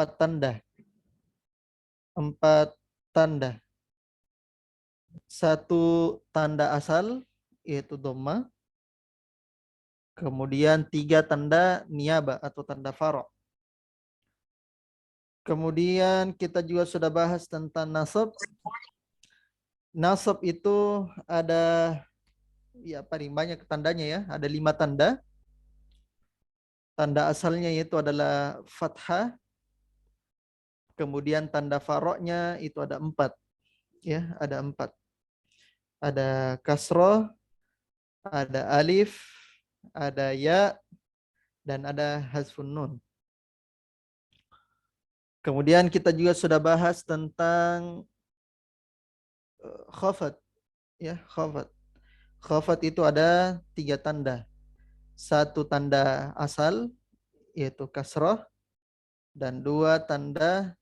tanda. 4 tanda. 1 tanda asal yaitu dhamma. Kemudian 3 tanda niyabah atau tanda faro'. Kemudian kita juga sudah bahas tentang nasab. Nasab itu ada ya paling banyak tandanya ya, ada 5 tanda. Tanda asalnya itu adalah fathah. Kemudian tanda faro'nya itu ada 4. Ya, ada 4. Ada kasroh, ada alif, ada ya, dan ada hazfun nun. Kemudian kita juga sudah bahas tentang khafat. Ya, khafat. Khafat itu ada 3 tanda. 1 tanda asal yaitu kasroh, dan 2 tanda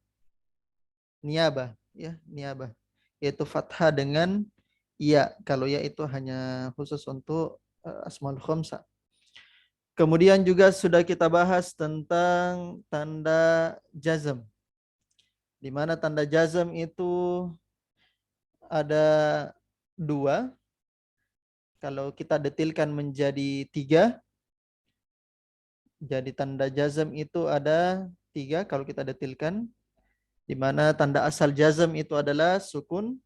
niyabah, ya, niyabah, yaitu fathah dengan ya. Kalau ya itu hanya khusus untuk asmaul khamsah. Kemudian juga sudah kita bahas tentang tanda jazm. Di mana tanda jazm itu ada 2. Kalau kita detilkan menjadi 3. Jadi tanda jazm itu ada 3 kalau kita detilkan. Di mana tanda asal jazm itu adalah sukun.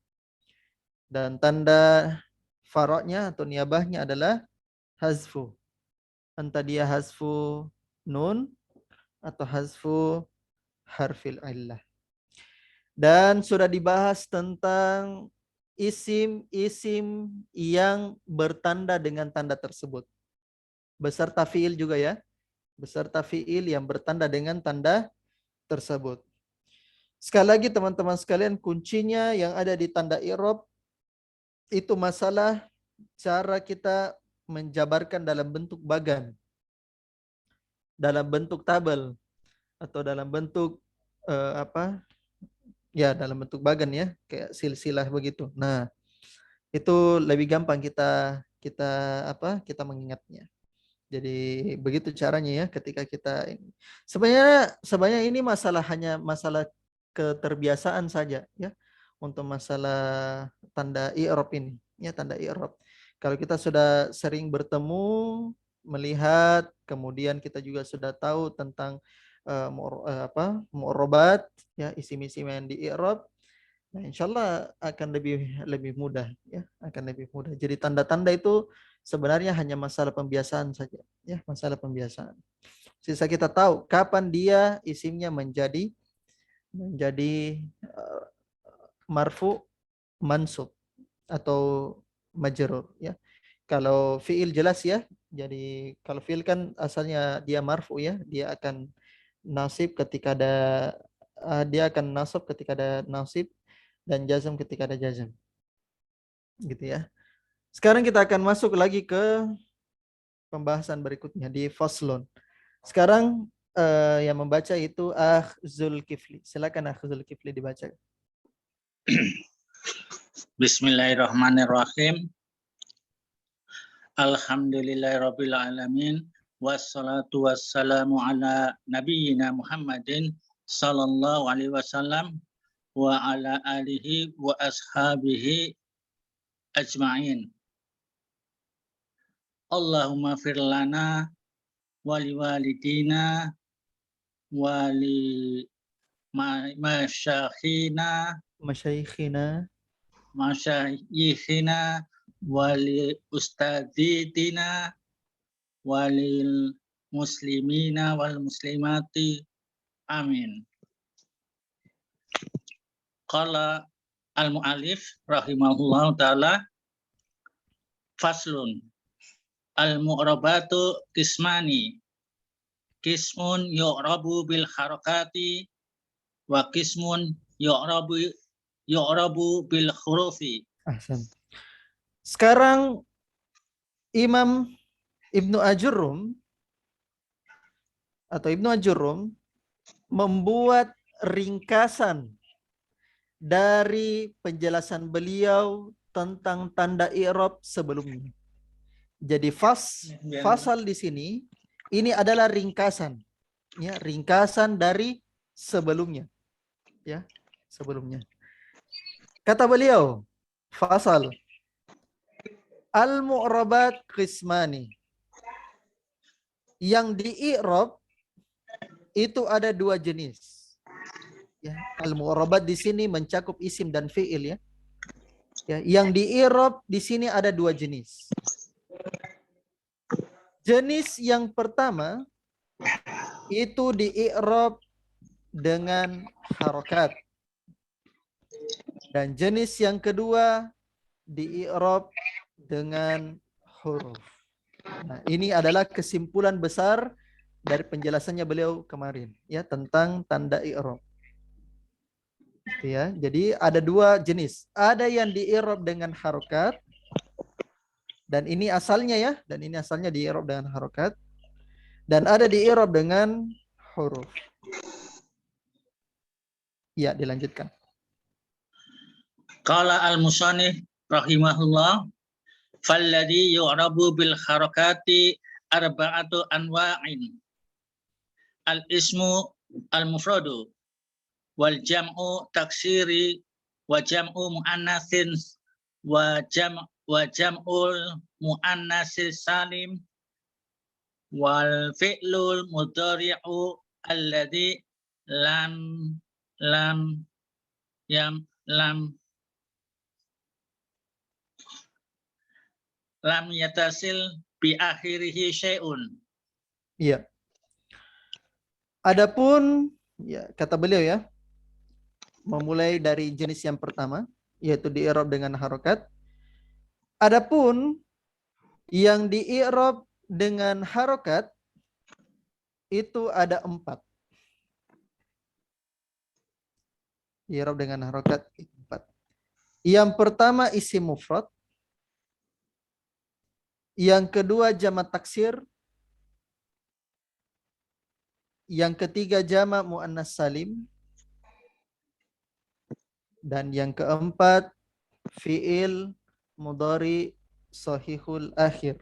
Dan tanda faroknya atau niyabahnya adalah hazfu. Entah dia hazfu nun atau hazfu harfil illah. Dan sudah dibahas tentang isim-isim yang bertanda dengan tanda tersebut. Beserta fiil juga ya. Beserta fiil yang bertanda dengan tanda tersebut. Sekali lagi teman-teman sekalian, kuncinya yang ada di tanda i'rab itu masalah cara kita menjabarkan dalam bentuk bagan, dalam bentuk tabel, atau dalam bentuk dalam bentuk bagan ya, kayak silsilah begitu. Nah, itu lebih gampang kita mengingatnya. Jadi begitu caranya ya ketika kita sebenarnya ini hanya masalah keterbiasaan saja ya untuk masalah tanda i'rab ini ya, tanda i'rab. Kalau kita sudah sering bertemu, melihat, kemudian kita juga sudah tahu tentang mu'robat ya, isim-isim yang di i'rab. Nah, insyaallah akan lebih mudah ya, akan lebih mudah. Jadi tanda-tanda itu sebenarnya hanya masalah pembiasaan saja ya, masalah pembiasaan. Sisa kita tahu kapan dia isimnya menjadi marfu, mansub atau majrur ya. Kalau fiil jelas ya. Jadi kalau fiil kan asalnya dia marfu ya, dia akan nasib ketika ada nasib dan jazm ketika ada jazm. Gitu ya. Sekarang kita akan masuk lagi ke pembahasan berikutnya di faslun. Sekarang yang membaca itu Zulkifli. Silakan Zulkifli dibaca. Bismillahirrahmanirrahim. Alhamdulillahirabbil alamin, wassalatu wassalamu ala nabiyyina Muhammadin sallallahu alaihi wasallam wa ala alihi wa ashabihi ajma'in. Allahumma fir lana wa liwalidina wa li masyayikhina wali ustadzina walil muslimina wal muslimati amin. Qala al-mu'allif rahimahullah ta'ala, faslun al-mu'rabatu qismani, qismun yu'rabu bil harakati wa qismun yu'rabu bil hurufi. Ahsan. Sekarang Imam Ibnu Ajurrum membuat ringkasan dari penjelasan beliau tentang tanda i'rab sebelumnya. Jadi fasal di sini ini adalah ringkasan ya, ringkasan dari sebelumnya. Ya, sebelumnya. Kata beliau, fasal al-mu'rabat qismani. Yang di-i'rab itu ada dua jenis. Ya, al-mu'rabat di sini mencakup isim dan fi'il ya. Ya, yang di-i'rab di sini ada dua jenis. Jenis yang pertama itu di-i'rab dengan harokat. Dan jenis yang kedua di-i'rab dengan huruf. Nah, ini adalah kesimpulan besar dari penjelasannya beliau kemarin ya tentang tanda i'rab. Ya, jadi ada dua jenis. Ada yang di-i'rab dengan harokat dan ini asalnya ya, dan ini asalnya di-i'rab dengan harokat dan ada di-i'rab dengan huruf. Ya, dilanjutkan. Qala al-musannif rahimahullah falladhi yu'rabu bil harakati arba'atu anwa'in. Al-ismu al-mufradu wal jam'u taksiri wa jam'u muannatsin wa jam'ul muannatsis salim wal fi'lul mudhari'u alladhi lam lam yatasil bi akhirihi syai'un. Iya. Adapun ya kata beliau ya, memulai dari jenis yang pertama yaitu di-i'rab dengan harokat. Adapun yang di-i'rab dengan harokat itu ada 4. I'rab dengan harokat 4. Yang pertama isim mufrad. Yang kedua jamak taksir. Yang ketiga jamak muannas salim. Dan yang keempat fi'il mudhari sahihul akhir.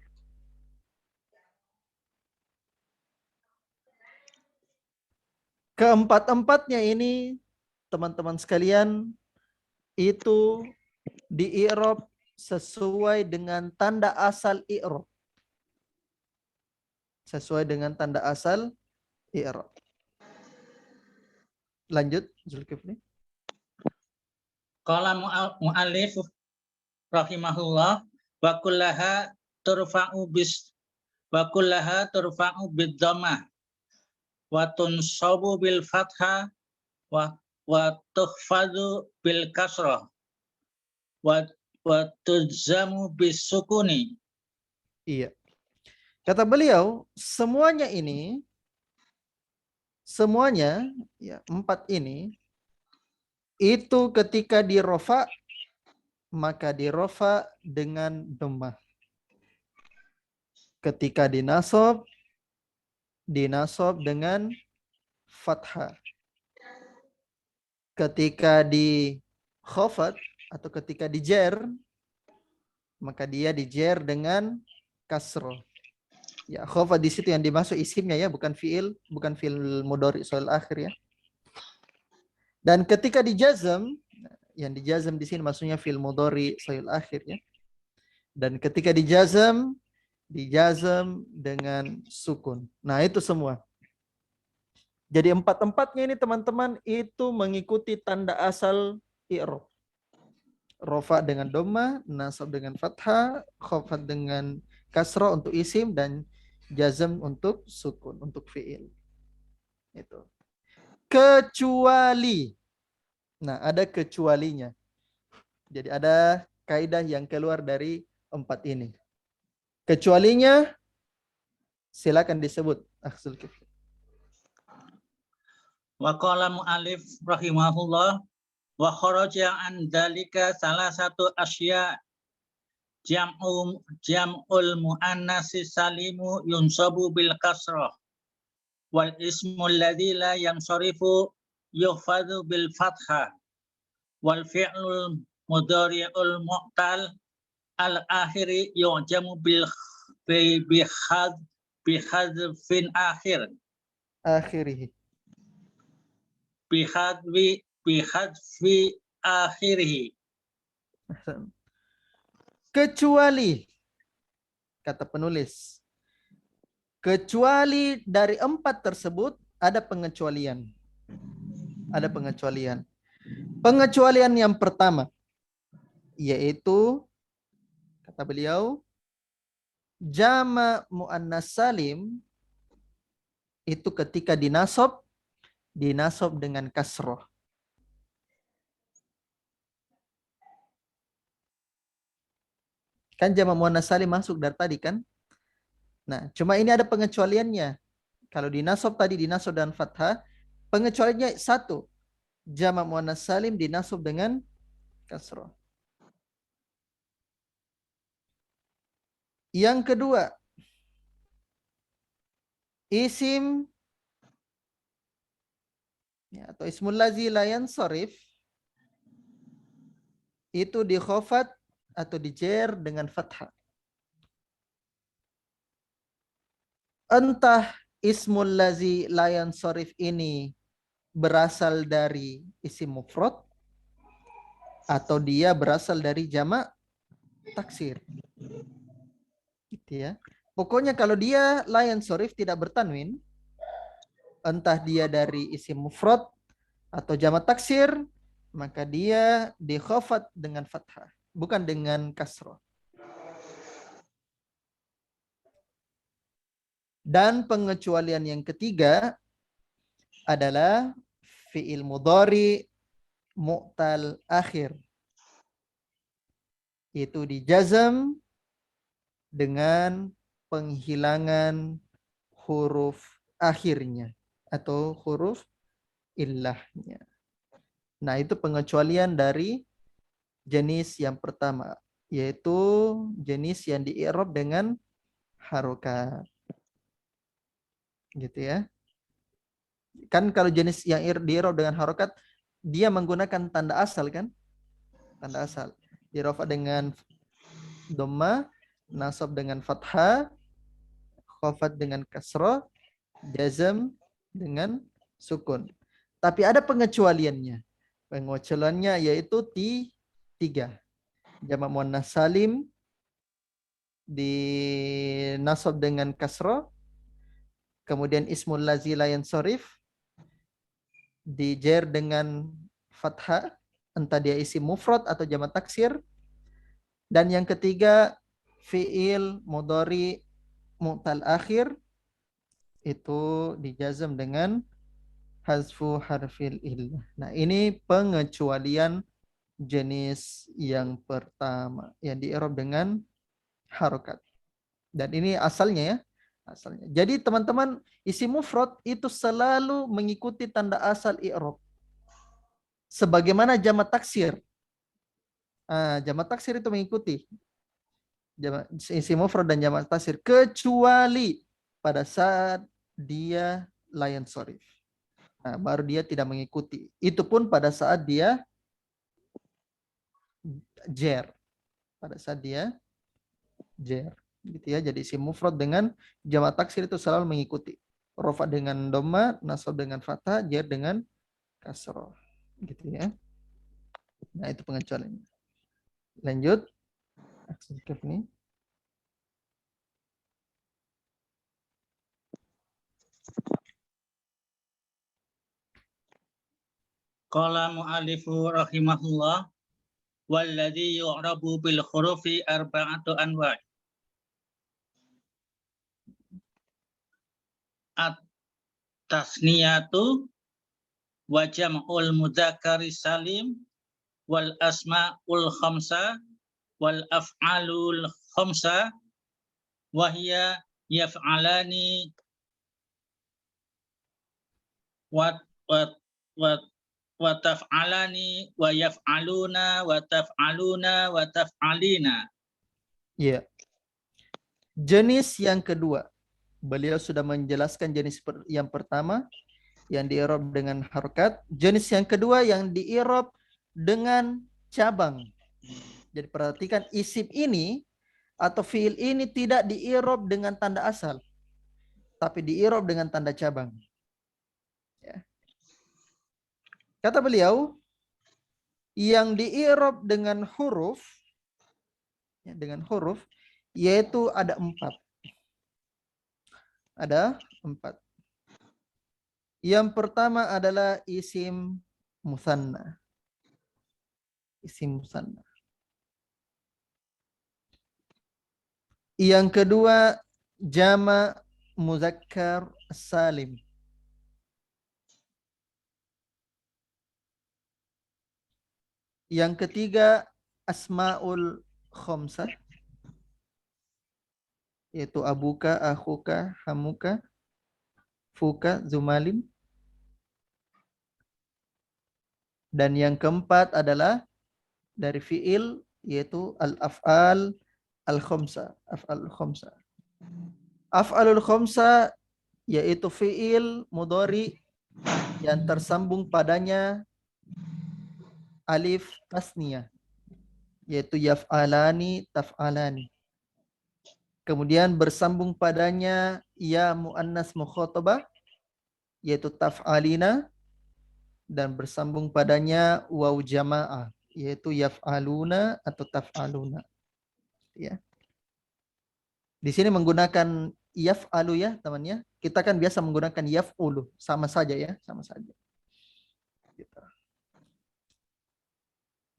Keempat-empatnya ini teman-teman sekalian itu di-i'rab sesuai dengan tanda asal i'rab. Sesuai dengan tanda asal i'rab. Lanjut Zulkifli. Qala mu'allif rahimahullah wa kullaha turfa'u bid dhammah wa tunsabu bil fathah wa tukhfadu bil kasrah wa tujzamu bis sukuni. Iya. Kata beliau, semuanya ya 4 ini itu ketika dirofa maka dirofa dengan dhammah. Ketika dinasab dengan fathah. Ketika di khafad atau ketika dijer maka dia dijer dengan kasroh. Ya, khafad di situ yang dimaksud isimnya ya, bukan fiil mudhari soal akhir ya. Dan ketika dijazam, yang dijazam di sini maksudnya fiil mudhari soal akhir ya. Dan ketika dijazam dengan sukun. Nah, itu semua. Jadi 4-empatnya ini teman-teman itu mengikuti tanda asal i'rab. Rofa dengan dhammah, nasab dengan fathah, khafad dengan kasrah untuk isim dan jazm untuk sukun, untuk fiil. Itu. Kecuali. Nah, ada kecualinya. Jadi ada kaidah yang keluar dari 4 ini. Kecualinya silakan disebut Akhzul Kifli. Wa qala mu'allif rahimahullah wa kharaja an dzalika salah satu asya jam'ul muannatsi salimu yunsabu bil kasrah wal ismu alladzi la yansarifu yuhfadhu bil fathah wal fi'lul mudhari'ul mu'tal al akhiri yu'jamu bil bihadzfin akhir Akhirih. bihadfi akhirih. Kecuali, kata penulis, kecuali dari 4 tersebut ada pengecualian. Ada pengecualian. Pengecualian yang pertama, yaitu, kata beliau, jama' muannas salim itu ketika dinasab dengan kasroh. Kan jama' muannas salim masuk dari tadi kan? Nah, cuma ini ada pengecualiannya. Kalau dinasab tadi dinasab dan fathah, pengecualiannya satu. Jama' muannas salim dinasab dengan kasroh. Yang kedua, isim atau ismul lazi la yansharif itu dikhafat atau dijer dengan fathah. Entah ismul lazi la yansharif ini berasal dari isim mufrad atau dia berasal dari jamak taksir. Gitu ya. Pokoknya kalau dia la yansharif tidak bertanwin, entah dia dari isim mufrad atau jamak taksir, maka dia dikhafat dengan fathah, bukan dengan kasroh. Dan pengecualian yang ketiga adalah fi'il mudhari mu'tal akhir. Itu dijazam dengan penghilangan huruf akhirnya atau huruf illahnya. Nah, itu pengecualian dari jenis yang pertama, yaitu jenis yang di-i'rab dengan harokat. Gitu ya. Kan kalau jenis yang di-i'rab dengan harokat, dia menggunakan tanda asal kan? Tanda asal. Di-rafa dengan dhamma, nasab dengan fathah, khafat dengan kasrah, jazm dengan sukun. Tapi ada pengecualiannya. Pengecualiannya yaitu tiga. Jamak muannas salim di nasab dengan kasrah, kemudian ismul lazi la yansharif dijer dengan fathah, entah dia isim mufrad atau jamak taksir, dan yang ketiga fiil mudhari mu'tal akhir itu dijazam dengan hazfu harfil illah. Nah, ini pengecualian jenis yang pertama yang di-i'rab dengan harokat. Dan ini asalnya ya. Asalnya. Jadi teman-teman, isim mufrad itu selalu mengikuti tanda asal i'rab. Sebagaimana jamak taksir. Jamak taksir itu mengikuti isim mufrad dan jamak taksir kecuali pada saat dia la yansharif. Nah, baru dia tidak mengikuti. Itu pun pada saat dia jer. Pada saat dia jer. Gitu ya. Jadi isim mufrad dengan jamak taksir itu selalu mengikuti. Rafa dengan dhamma, nasab dengan fathah, jer dengan kasroh. Gitu ya. Nah, itu pengecualiannya. Lanjut. Ini. Qala mu'alifu rahimahullah walladzi yu'rabu bil hurufi arba'atu anwa'. At-tasniyatu wa jam'ul mudzakkari salim wal asma'ul khamsa wal af'alul khamsa wa hiya yaf'alani wa taf'alani wa yaf'aluna wa taf'aluna wa taf'alina. Ya. Jenis yang kedua. Beliau sudah menjelaskan jenis yang pertama yang di-i'rab dengan harokat. Jenis yang kedua yang di-i'rab dengan cabang. Jadi perhatikan isim ini atau fiil ini tidak di-i'rab dengan tanda asal, tapi di-i'rab dengan tanda cabang. Ya. Kata beliau, yang di-i'rab dengan huruf, ya, yaitu ada 4. Ada 4. Yang pertama adalah isim musanna. Isim musanna. Yang kedua, jama muzakkar salim. Yang ketiga, asmaul khamsah, yaitu abuka, akhuka, hamuka, fuka, zumalin. Dan yang keempat adalah dari fiil, yaitu al-af'al al-khamsah. Af'al khamsah. Af'alul khamsah yaitu fiil mudhari yang tersambung padanya alif tasniyah, yaitu yaf'alani, taf'alani. Kemudian bersambung padanya ya muannas mukhatabah, yaitu taf'alina, dan bersambung padanya waw jamaah, yaitu yaf'aluna atau taf'aluna. Ya. Di sini menggunakan yaf'alu ya temannya. Kita kan biasa menggunakan yaf'ulu, sama saja ya, sama saja. Gitu.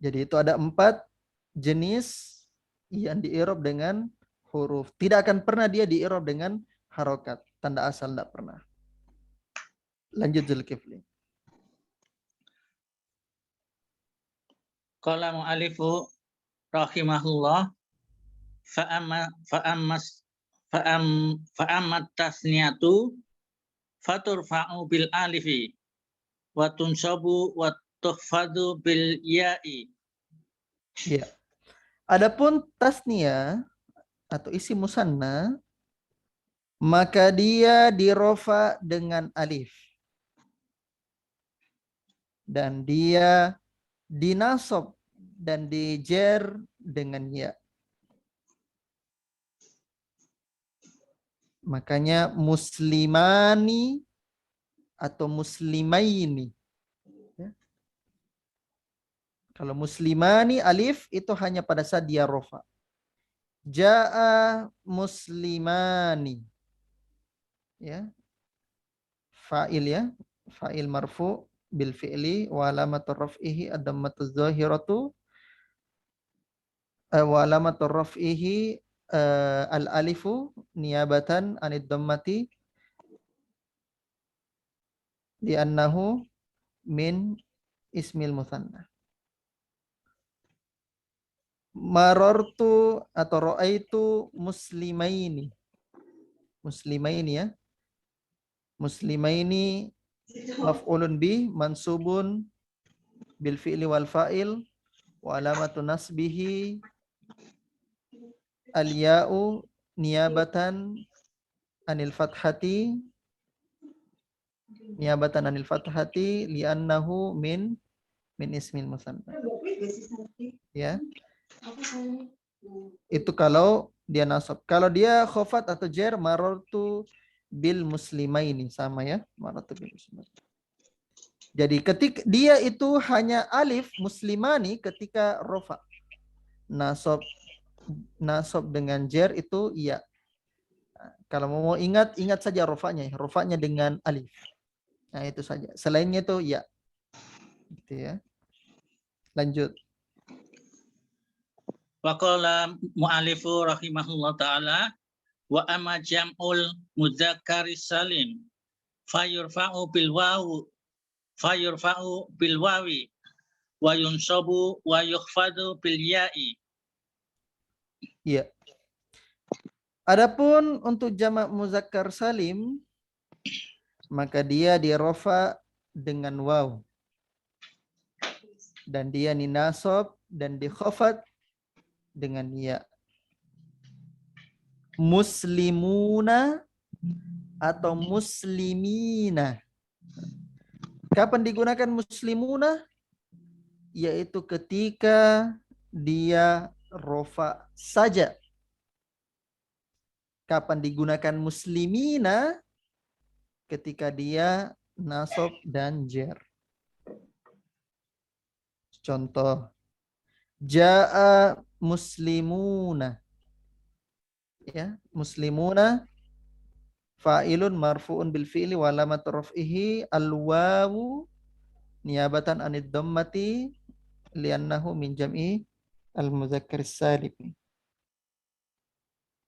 Jadi itu ada 4 jenis yang di-i'rab dengan huruf. Tidak akan pernah dia di-i'rab dengan harokat. Tanda asal tidak pernah. Lanjut Zulkifli. Qala mu'alifu rahimahullah fa'ammat tasniyatu faturfa'u bil alifi wa tunsabu wa tuhfadu bil ya'i. Ya. Adapun tasniyah atau isi musanna, maka dia dirofa dengan alif. Dan dia dinasob dan dijer dengan ya. Makanya muslimani atau muslimaini. Ya. Kalau muslimani alif itu hanya pada saat dia rofa. Ja'a muslimani. Ya. Fa'il ya. Fa'il marfu bil fi'li wa alamatur raf'ihi ad-dammatuz zahiratu wa alamatur raf'ihi al-alifu niyabatan anid dhammati li'annahu min ismil musanna. Marartu atau ra'aitu muslimaini. Muslimaini ya. Muslimaini maf'ulun bi mansubun bil fi'li wal fa'il wa alamatu nasbihi al ya'u niyabatan anil fathati li'annahu min ismil musanna. Ya. Itu kalau dia nasab. Kalau dia khofat atau jer, marartu bil muslimaini, sama ya, marartu bil muslimaini. Jadi ketika dia itu hanya alif muslimani ketika rofa. Nasab dengan jer itu iya. Kalau mau ingat saja rofanya. Rofanya dengan alif. Nah itu saja. Selainnya itu iya. Gitu ya. Lanjut. Wa qala mu'alifu rahimahullah ta'ala wa amma jam'ul mudzakkaris salim fayurfa'u bil wawi wa yunsabu wa yukhfadu bil ya'i. Iya. Adapun untuk jamak muzakkar salim, maka dia dirofa dengan waw. Dan dia dinasob dan dikhafat dengan ya. Muslimuna atau muslimina. Kapan digunakan muslimuna? Yaitu ketika dia rofa saja. Kapan digunakan muslimina? Ketika dia nasab dan jer. Contoh, jaa muslimuna. Ya, muslimuna fa'ilun marfu'un bil fi'li wa alamat raf'ihi al-wawu niyabatan anid dhammati li'annahu min jam'i al-mudzakkar salim.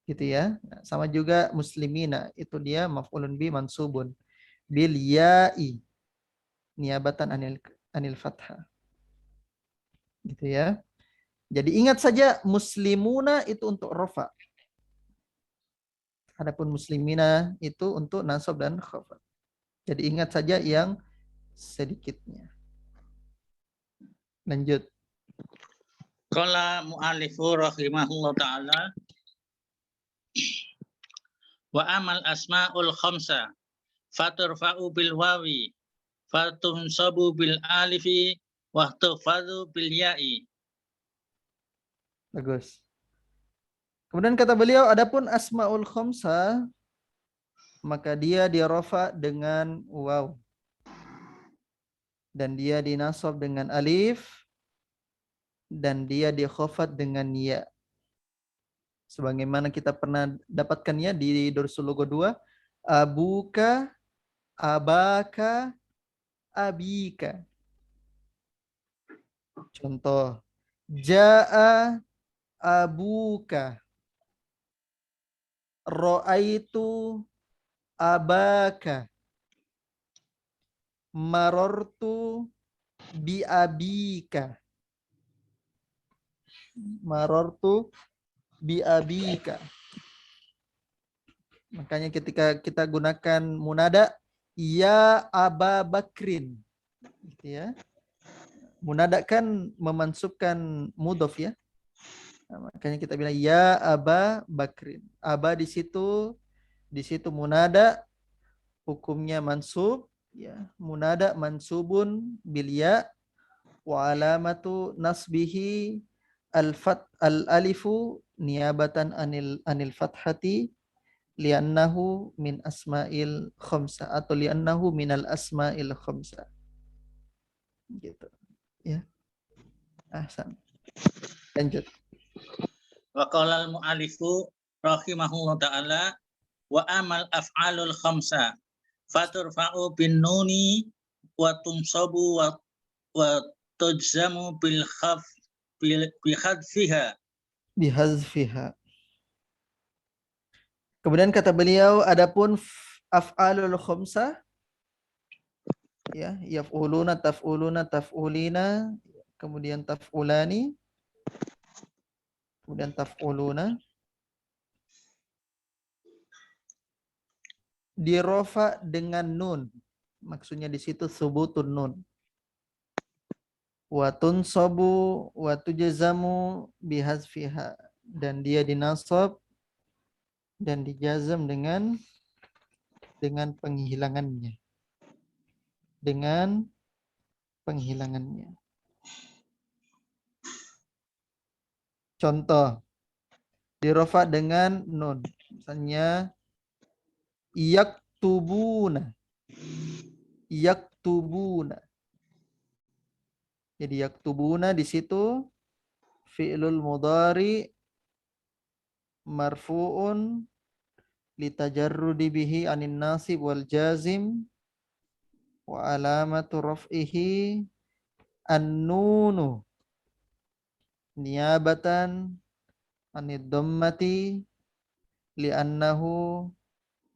Gitu ya. Nah, sama juga muslimina, itu dia maf'ulun bi mansubun bil ya'i niyabatan anil fathah. Gitu ya. Jadi ingat saja muslimuna itu untuk rafa. Adapun muslimina itu untuk nasab dan khafat. Jadi ingat saja yang sedikitnya. Lanjut. Qala mu'alifu rahimahullah ta'ala wa amal asma'ul khamsa faturfa'u bil wawi fatunsabu bil alifi wa tuhfadhu bil ya'i. Bagus. Kemudian kata beliau, adapun asmaul khamsah maka dia dirafa dengan waw dan dia dinasab dengan alif dan dia dikhafat dengan ya. Sebagaimana kita pernah dapatkannya di Dursul Logo 2, abuka, abaka, abika. Contoh, jaa abuka, ra'aitu abaka, marortu bi abika, marortu bi abika. Makanya ketika kita gunakan munada, ya Aba Bakrin, gitu ya. Munada kan memansubkan mudhof ya. Nah, makanya kita bilang ya Aba Bakrin. Aba di situ munada hukumnya mansub ya. Munada mansubun bil ya wa alamatu nasbihi al alifu niyabatan anil fathati li'annahu min asma'il khamsa atau li'annahu minal asma'il khamsa. Gitu. Ya. Ahsan. Lanjut. Wa qala al mu'alifu rahimahullah ta'ala wa amal af'alul khamsa faturfa'u bin nuni wa tumsabu wa tujzamu bil khadfiha. Bihazfiha. Kemudian kata beliau, adapun af'alul khamsah ya, yaf'uluna, taf'uluna, taf'ulina, kemudian taf'ulani, kemudian taf'uluna, dirofa dengan nun. Maksudnya di situ subutun nun. Wa tunsabu wa tujzamu bihazfiha, dan dia dinasab dan dijazam dengan penghilangannya. Dengan penghilangannya. Contoh, dirofa dengan nun. Misalnya yaktubuna. Yaktubuna. Jadi yaktubuna di situ fi'lul mudhari marfu'un litajarrudi bihi anin nasib wal jazim wa alamatu raf'ihi an-nunu niyabatan anid dhammati li'annahu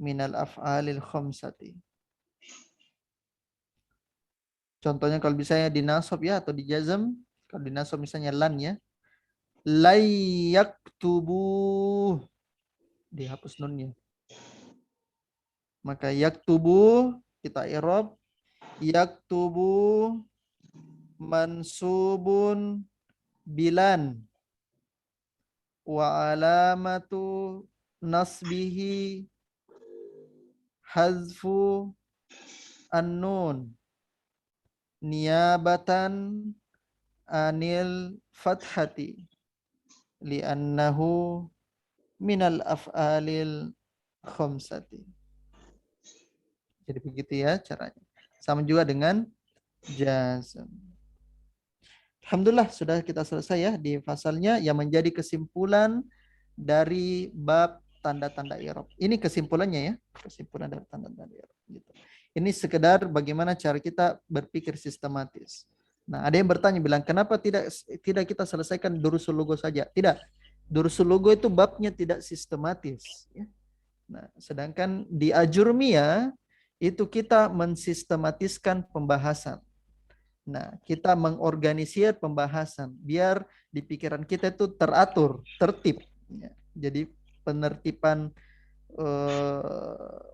minal af'alil khamsati. Contohnya kalau misalnya dinasab ya atau dijazam, kalau dinasab misalnya lan ya, layaktubu, dihapus nunnya. Maka yaktubu kita i'rab, yaktubu mansubun bilan wa alamatu nasbihi hazfu an-nun niyabatan anil fathati li'annahu minal af'alil khamsati. Jadi begitu ya caranya. Sama juga dengan jazm. Alhamdulillah sudah kita selesai ya di pasalnya yang menjadi kesimpulan dari bab tanda-tanda i'rab. Ini kesimpulannya ya, kesimpulan dari tanda-tanda i'rab gitu. Ini sekedar bagaimana cara kita berpikir sistematis. Nah, ada yang bertanya bilang, kenapa tidak kita selesaikan durusul lugo saja? Tidak. Durusul lugo itu babnya tidak sistematis ya. Nah, sedangkan di ajurmiyah itu kita mensistematiskan pembahasan. Nah, kita mengorganisir pembahasan biar di pikiran kita itu teratur, tertib. Ya. Jadi penertiban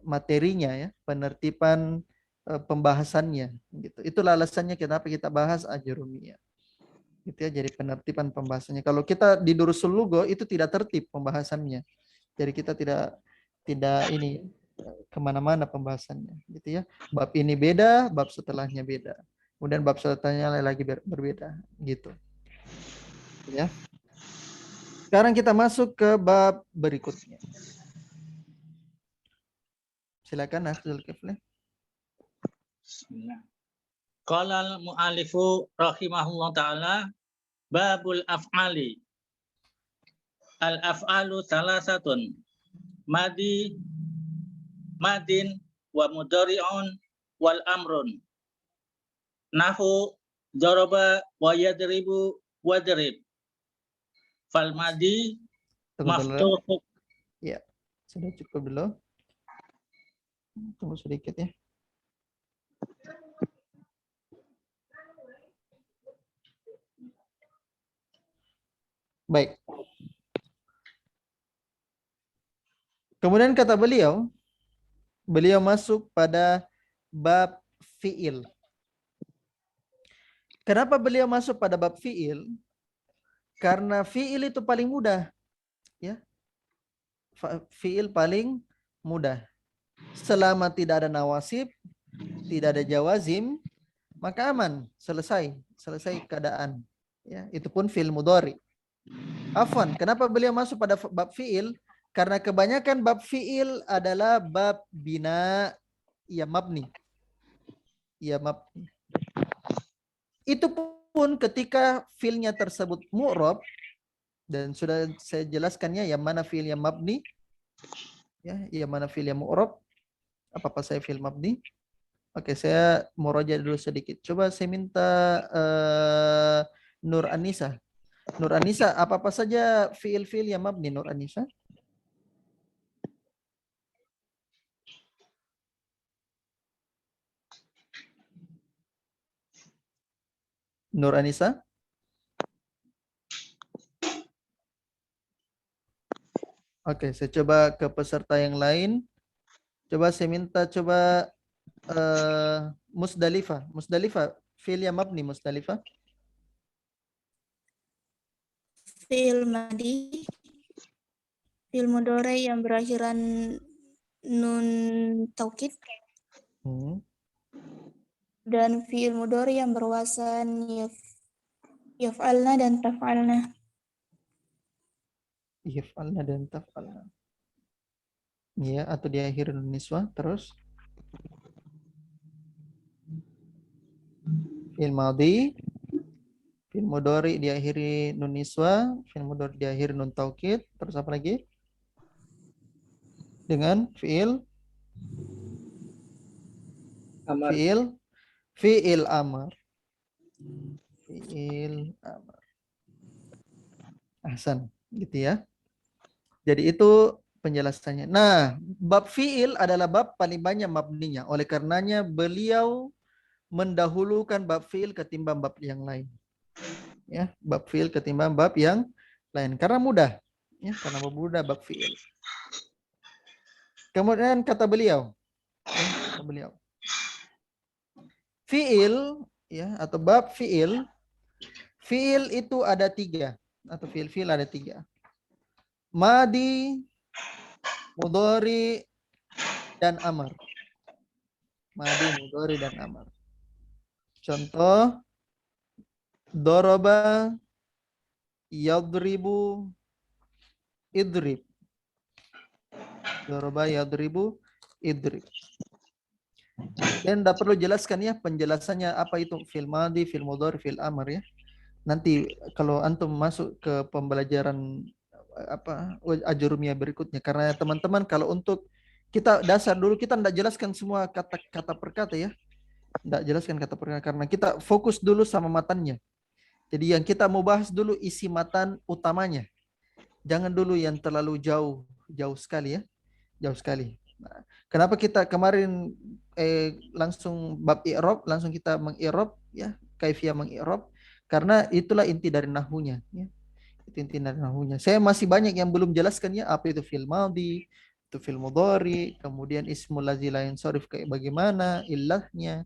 materinya ya, penertiban pembahasannya. Gitu. Itulah alasannya kenapa kita bahas ajurumiyah. Gitu ya, jadi penertiban pembahasannya. Kalau kita di Durusul Lugo itu tidak tertib pembahasannya. Jadi kita tidak ini kemana-mana pembahasannya, gitu ya. Bab ini beda, bab setelahnya beda. Kemudian bab setelahnya lagi berbeda, gitu. Ya. Sekarang kita masuk ke bab berikutnya. Silakan Hafizul Kifli. Bismillah. Qala al-mu'alifu rahimahullah ta'ala babul af'ali. Al-af'alu salasatun. Madin wa mudari'un wal amrun. Nahu daraba wa yadribu wadrib. Fal madi maftuh. Ya, sudah cukup dulu. Tunggu sedikit ya. Baik. Kemudian kata beliau masuk pada bab fi'il. Kenapa beliau masuk pada bab fi'il? Karena fi'il itu paling mudah. Ya. Fi'il paling mudah. Selama tidak ada nawasib, tidak ada jawazim, maka aman, selesai keadaan. Ya, itu pun fi'il mudhari. Afwan, kenapa beliau masuk pada bab fi'il? Karena kebanyakan bab fi'il adalah bab bina ya mabni. Ya mabni. Itu pun ketika fi'ilnya tersebut mu'rab, dan sudah saya jelaskannya yang mana fi'il yang mabni, ya, yang mana fi'il yang mu'rab, apa saya fi'il mabni. Oke, saya murojaah dulu sedikit. Coba saya minta Nur Anissa. Nur Anissa, apa saja fi'il yang mabni Nur Anissa? Nur Anissa? Oke, saya coba ke peserta yang lain. Coba saya minta Musdalifah. Musdalifah, fi'il yang mabni Musdalifah. Fi'il madi, fi'il mudhari yang berakhiran nun taukid, dan fi'il mudhari yang berwasan yaf'alna dan taf'alna. Yaf'alna dan taf'alna. Ya, atau di akhir nun niswah terus. Fi'il madi, fi'il mudhari diakhiri nun niswa, fi'il mudhari diakhiri nun taukid, terus apa lagi? Dengan fi'il amar. Fi'il amar. Fi'il amar. Ahsan, gitu ya. Jadi itu penjelasannya. Nah, bab fi'il adalah bab paling banyak mabninya. Oleh karenanya beliau mendahulukan bab fi'il ketimbang bab yang lain. Ya, bab fi'il ketimbang bab yang lain karena mudah. Ya, karena mudah bab fi'il. Kemudian kata beliau, fi'il ya atau bab fi'il itu ada 3 atau fi'il ada 3. Madi, mudhari, dan amar. Madi, mudhari, dan amar. Contoh, doroba, yadribu, idrib. Doroba, yadribu, idrib. Dan tidak perlu jelaskan ya penjelasannya apa itu fi'il madi, fi'il mudhari, fi'il amar ya. Nanti kalau antum masuk ke pembelajaran ajurumiyah berikutnya, karena teman-teman kalau untuk kita dasar dulu kita tidak jelaskan semua kata-kata per kata ya, tidak jelaskan kata per kata karena kita fokus dulu sama matannya. Jadi yang kita mau bahas dulu isi matan utamanya, jangan dulu yang terlalu jauh sekali ya, jauh sekali. Nah, kenapa kita kemarin langsung bab i'rab, langsung kita mengi'rab ya, kaifiyah mengi'rab, karena itulah inti dari nahwunya ya. Itu inti dari nahwunya. Saya masih banyak yang belum jelaskan ya, apa itu fi'il madhi, itu fi'il mudhari, kemudian ismul ladzi la yansharif kayak bagaimana, illahnya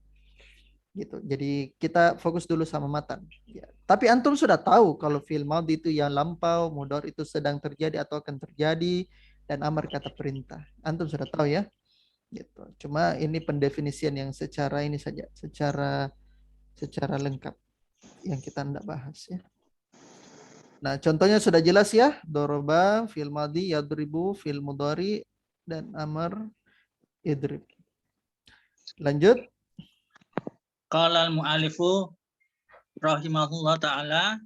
gitu. Jadi kita fokus dulu sama matan ya. Tapi antum sudah tahu kalau fi'il madhi itu yang lampau, mudhari itu sedang terjadi atau akan terjadi, dan amar kata perintah. Antum sudah tahu ya gitu. Cuma ini pendefinisian yang secara ini saja, secara lengkap yang kita hendak bahas ya. Nah, contohnya sudah jelas ya, doroba, fi'il madhi, yadribu, fi'il mudhari, dan amar idrib. Lanjut. Qala al-mu'alifu rahimahullah ta'ala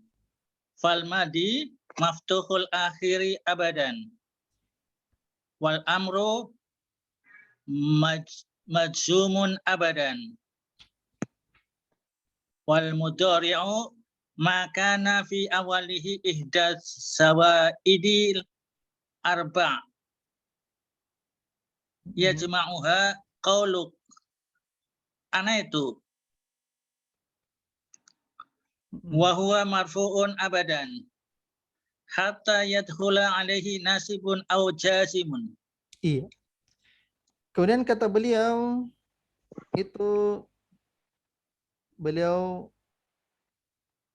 fal madi maftuhul akhiri abadan wal amru majzumun abadan wal mudhari'u ma kana fi awalihi ihdas sawaidil arba' yajma'uha qauluk ana itu wa huwa marfu'un abadan hatta yadkhula alaihi nasibun aw jasimun. Iya. Kemudian kata beliau itu beliau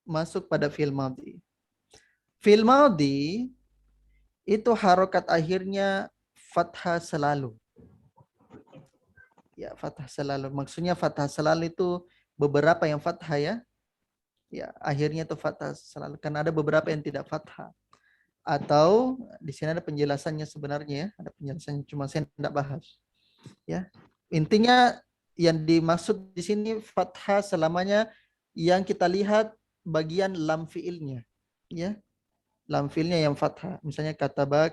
masuk pada fi'il madhi. Fi'il madhi itu harokat akhirnya fathah selalu. Ya, fathah selalu. Maksudnya fathah selalu itu beberapa yang fathah ya. Ya, akhirnya itu fathah selalu. Karena ada beberapa yang tidak fathah. Atau di sini ada penjelasannya sebenarnya ya. Ada penjelasannya, cuma saya tidak bahas. Ya. Intinya yang dimaksud di sini fathah selamanya yang kita lihat bagian lam fiilnya. Ya. Lam fiilnya yang fathah. Misalnya kataba,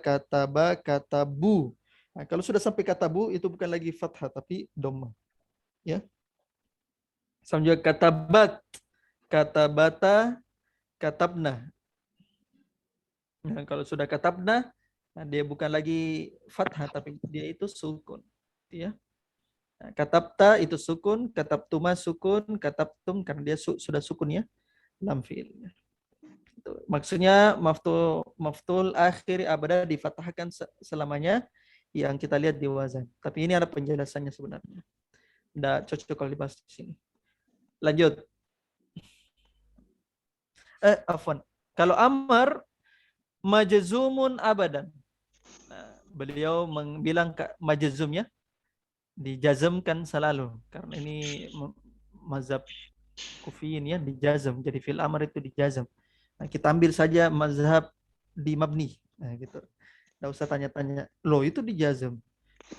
katabu. Nah, kalau sudah sampai katabu itu bukan lagi fathah tapi dhamma. Ya. Sama juga katabat, katabata, katabna. Nah, kalau sudah katabna, nah dia bukan lagi fathah tapi dia itu sukun, ya. Nah, katabta itu sukun, katabtuma sukun, katabtum karena dia sudah sukun ya, lam fi'ilnya. Maksudnya maftul akhir abada difathahkan selamanya yang kita lihat di wazan. Tapi ini ada penjelasannya sebenarnya. Nggak cocok kalau dibahas di sini. Lanjut. Afwan. Kalau amar majzumun abadan. Nah, beliau bilang majzum ya, dijazmkan selalu karena ini mazhab kufiyin ya, dijazm. Jadi fil amr itu dijazm. Nah, kita ambil saja mazhab di mabni. Nah, gitu. Enggak usah tanya-tanya, loh itu dijazm.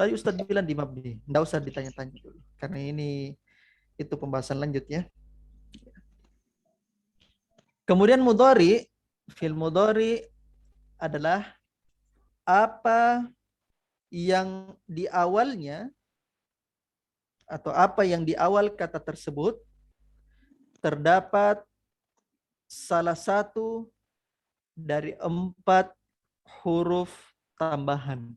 Tadi Ustadz bilang di mabni. Enggak usah ditanya-tanya dulu. Karena ini itu pembahasan lanjut ya. Kemudian mudhari, fil mudhari adalah apa yang di awalnya atau apa yang di awal kata tersebut terdapat salah satu dari 4 huruf tambahan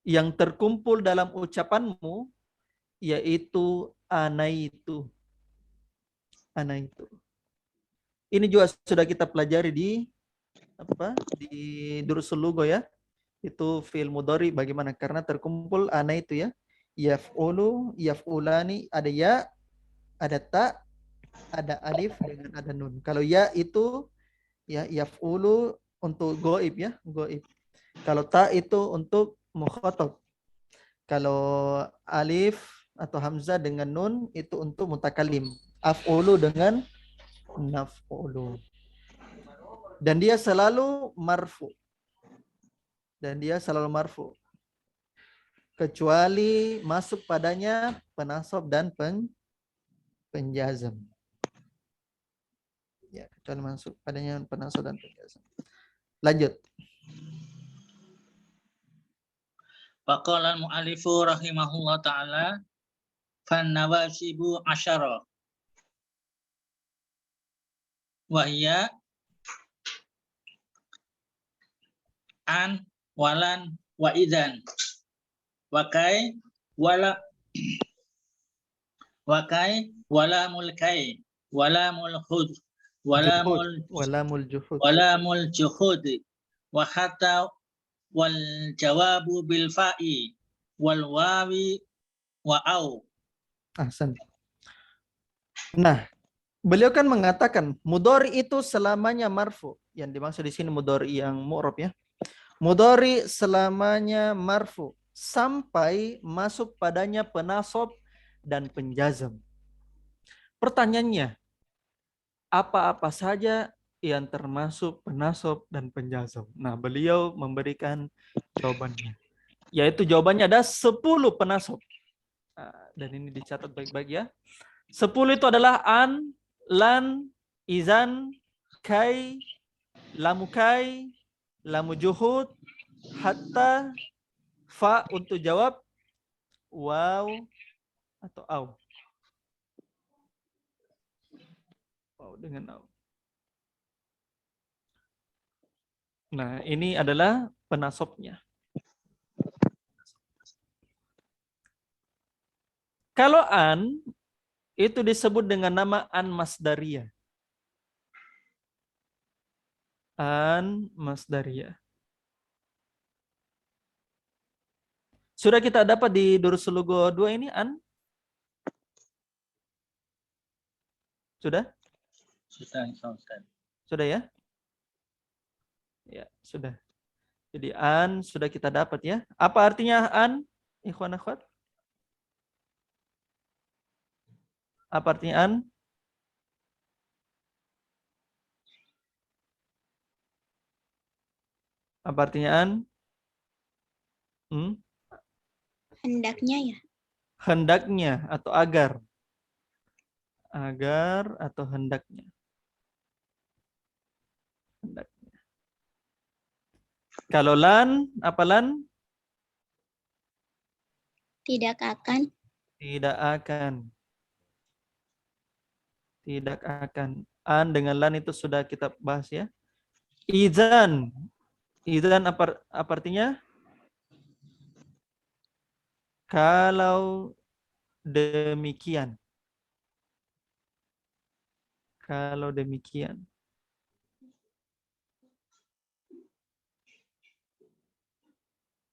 yang terkumpul dalam ucapanmu, yaitu anaitu. Anaitu. Ini juga sudah kita pelajari di Durusul Lugha ya. Itu fi'il mudhari bagaimana? Karena terkumpul anaitu ya. Yaf'ulu, yaf'ulani, ada ya, ada ta, ada alif dengan ada nun. Kalau ya itu ya yaf'ulu untuk goib ya, goib. Kalau ta itu untuk mukhatab. Kalau alif atau hamzah dengan nun itu untuk mutakalim. Af'ulu dengan naf'ulu. Dan dia selalu marfu. Kecuali masuk padanya penasab dan penjazam. Ya, kecuali masuk padanya penasab dan penjazam. Lanjut. Faqala al-mu'allifu rahimahullah ta'ala fan nawasibu asyara wa hiya an walan wa idzan wa kai wala wala mulkai wala mulhud wala Juhud. mul Walamul juhud. wala mul juhud wa hatta wal jawabu bil fa'i wal wawi wa au. Ahsan. Nah, beliau kan mengatakan mudhari itu selamanya marfu. Yang dimaksud di sini mudhari yang mu'rab ya. Mudhari selamanya marfu sampai masuk padanya penasab dan penjazam. Pertanyaannya, apa-apa saja yang termasuk penasab dan penjazam? Nah, beliau memberikan jawabannya. Yaitu jawabannya ada 10 penasab. Dan ini dicatat baik-baik ya. 10 itu adalah an, lan, izan, kai, lamukai, lamu juhud, hatta, fa untuk jawab, waw atau au. Waw dengan au. Nah, ini adalah penasabnya. Kalau an itu disebut dengan nama an masdariyah. An masdariyah. Sudah kita dapat di Durusul Lugha 2 ini an? Sudah? Sudah ya? Ya, sudah. Jadi an sudah kita dapat ya. Apa artinya an? Ikhwan akhwat? Apa artinya an? Apa artinya an? Hendaknya ya. Hendaknya atau agar. Agar atau hendaknya. Hendaknya. Kalau lan, apa lan? Tidak akan. Tidak akan. Tidak akan. An dengan lan itu sudah kita bahas ya. Idzan. Idzan apa artinya? Kalau demikian. Kalau demikian.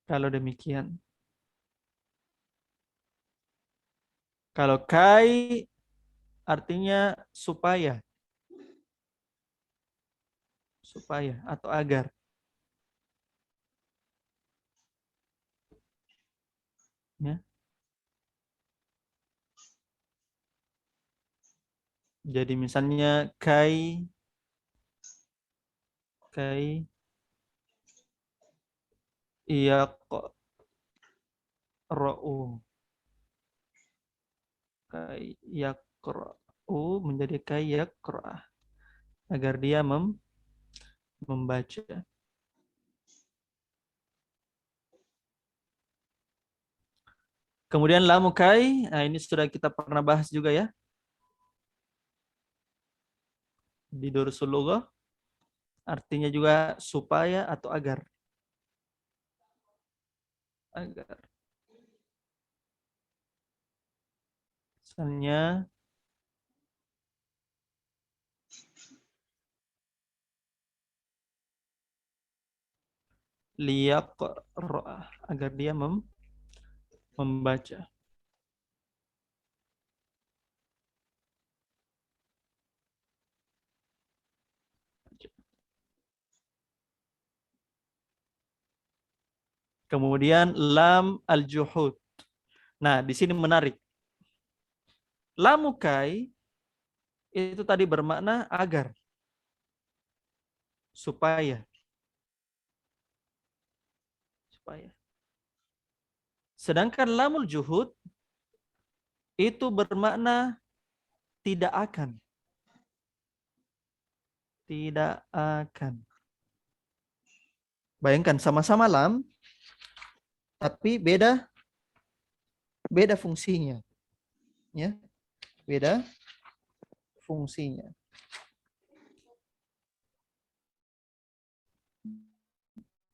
Kalau demikian. Kalau kai artinya supaya. Supaya atau agar. Ya. Jadi misalnya kai yaqra'u. Kai yaqra'u menjadi kai yaqra'ah. Agar dia membaca. Kemudian lamu kai, nah ini sudah kita pernah bahas juga ya. Di Durusul Lughah artinya juga supaya atau agar. Agar. Misalnya liyaqra, agar dia membaca. Kemudian lam al-juhud. Nah, di sini menarik. Lamukai itu tadi bermakna agar. Supaya. Sedangkan lamul juhud itu bermakna tidak akan. Tidak akan. Bayangkan sama-sama lam, tapi beda fungsinya. Ya, beda fungsinya.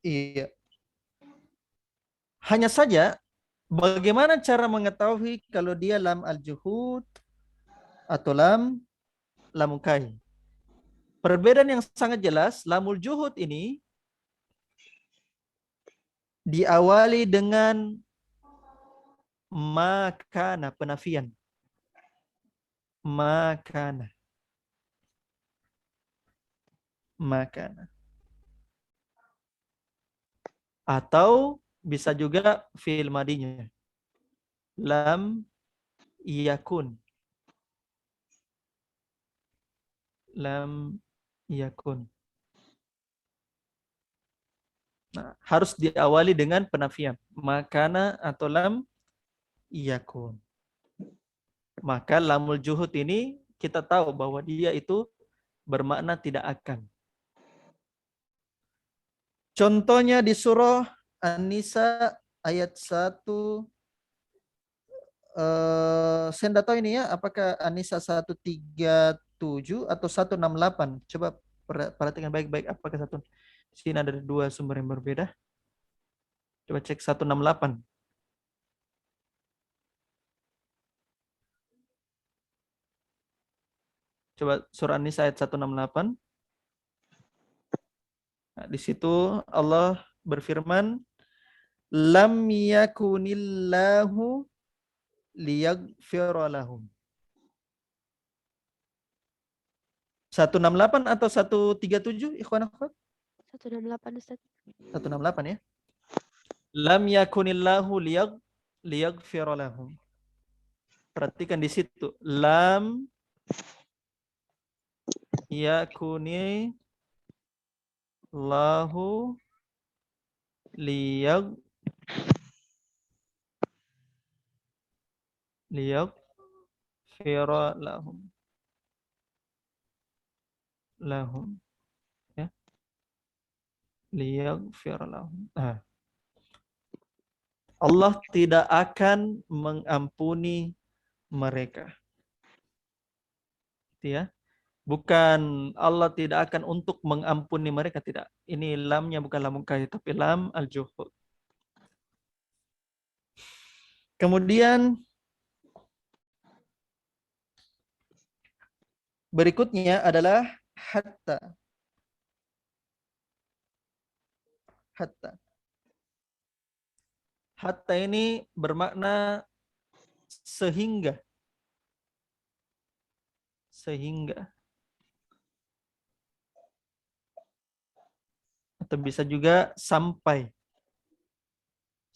Iya. Hanya saja bagaimana cara mengetahui kalau dia lam al-juhud atau lam lamukai? Perbedaan yang sangat jelas, lamul juhud ini diawali dengan makana, penafian. Makana. Makana. Atau bisa juga fi'il madinya. Lam yakun. Lam yakun. Nah, harus diawali dengan penafian. Makana atau lam yakun. Maka lamul juhud ini kita tahu bahwa dia itu bermakna tidak akan. Contohnya di surah An-Nisa ayat 1. Saya tidak tahu ini ya, apakah An-Nisa 137 atau 168. Coba perhatikan baik-baik apakah satu. Di sini ada dua sumber yang berbeda. Coba cek 168. Coba surah An-Nisa ayat 168. Nah, di situ Allah berfirman, lam yakunillahu liyaghfira lahum. 168 atau 137 ikhwan akhwat? 168 Ustaz. 168 ya. Lam yakunillahu liyaghfira lahum. Perhatikan di situ. Lam yakuni lahu liyaghfira lahum. Ya. Liyaghfira lahum. Nah. Allah tidak akan mengampuni mereka. Gitu ya. Bukan Allah tidak akan untuk mengampuni mereka, tidak. Ini lamnya bukan lam mukai, tapi lam al-juhud. Kemudian berikutnya adalah hatta. Hatta. Hatta ini bermakna sehingga. Sehingga. Atau bisa juga sampai.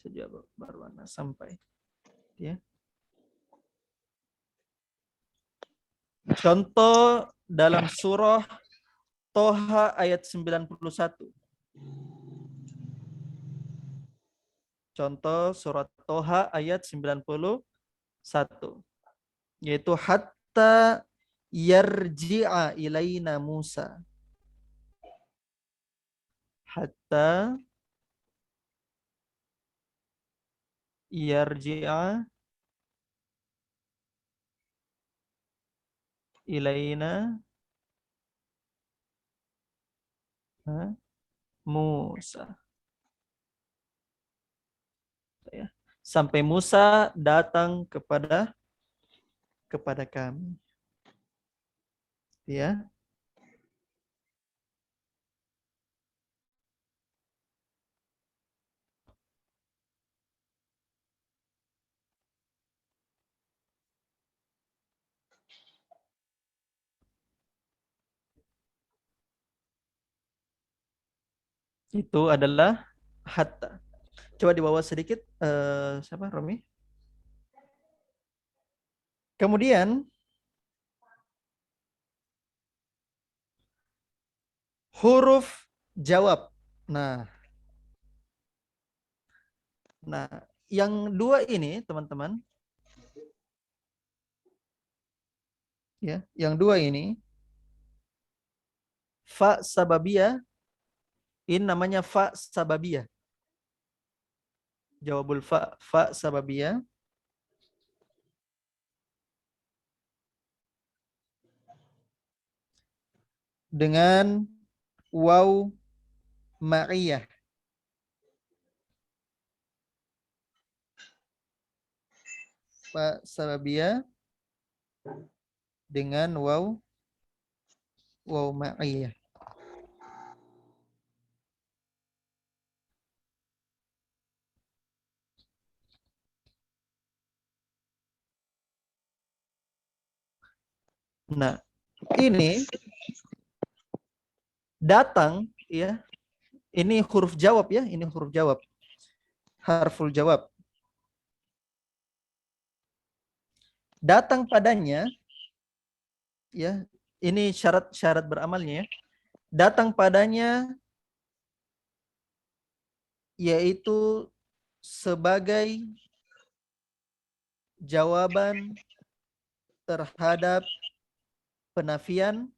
Saja berwarna sampai. Ya. Contoh dalam surah Toha ayat 91. Contoh surat Toha ayat 91. Yaitu hatta yarji'a ilaina Musa. Hatta yarji'a ilaina Musa. Sampai Musa datang kepada kami. Ya. Itu adalah hatta. Coba di bawah sedikit, siapa Romi? Kemudian huruf jawab. Nah, yang dua ini teman-teman, Ya, yang dua ini fa sababiyah, ini namanya fa sababiyah. Jawabul fa sababiyah. Dengan waw ma'iyah. Fa sababiyah dengan waw ma'iyah. Nah, ini datang ya. Ini huruf jawab ya, ini huruf jawab. Harful jawab. Datang padanya ya, ini syarat-syarat beramalnya ya. Datang padanya yaitu sebagai jawaban terhadap penafian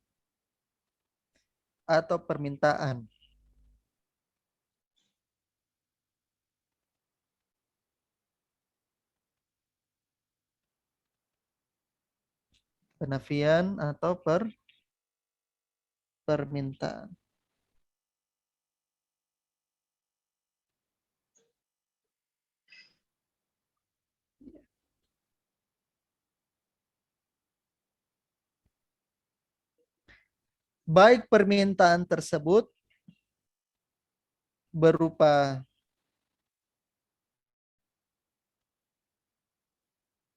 atau permintaan. Penafian atau permintaan. Baik permintaan tersebut berupa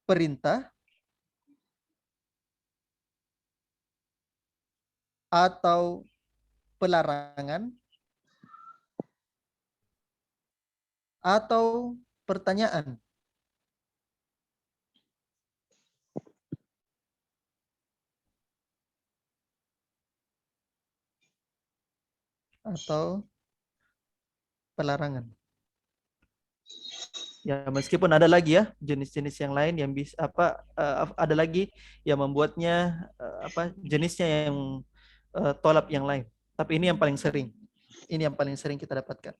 perintah atau pelarangan atau pertanyaan. Atau pelarangan. Ya, meskipun ada lagi ya jenis-jenis yang lain yang bisa ada lagi yang membuatnya jenisnya yang tolap yang lain. Tapi ini yang paling sering. Ini yang paling sering kita dapatkan.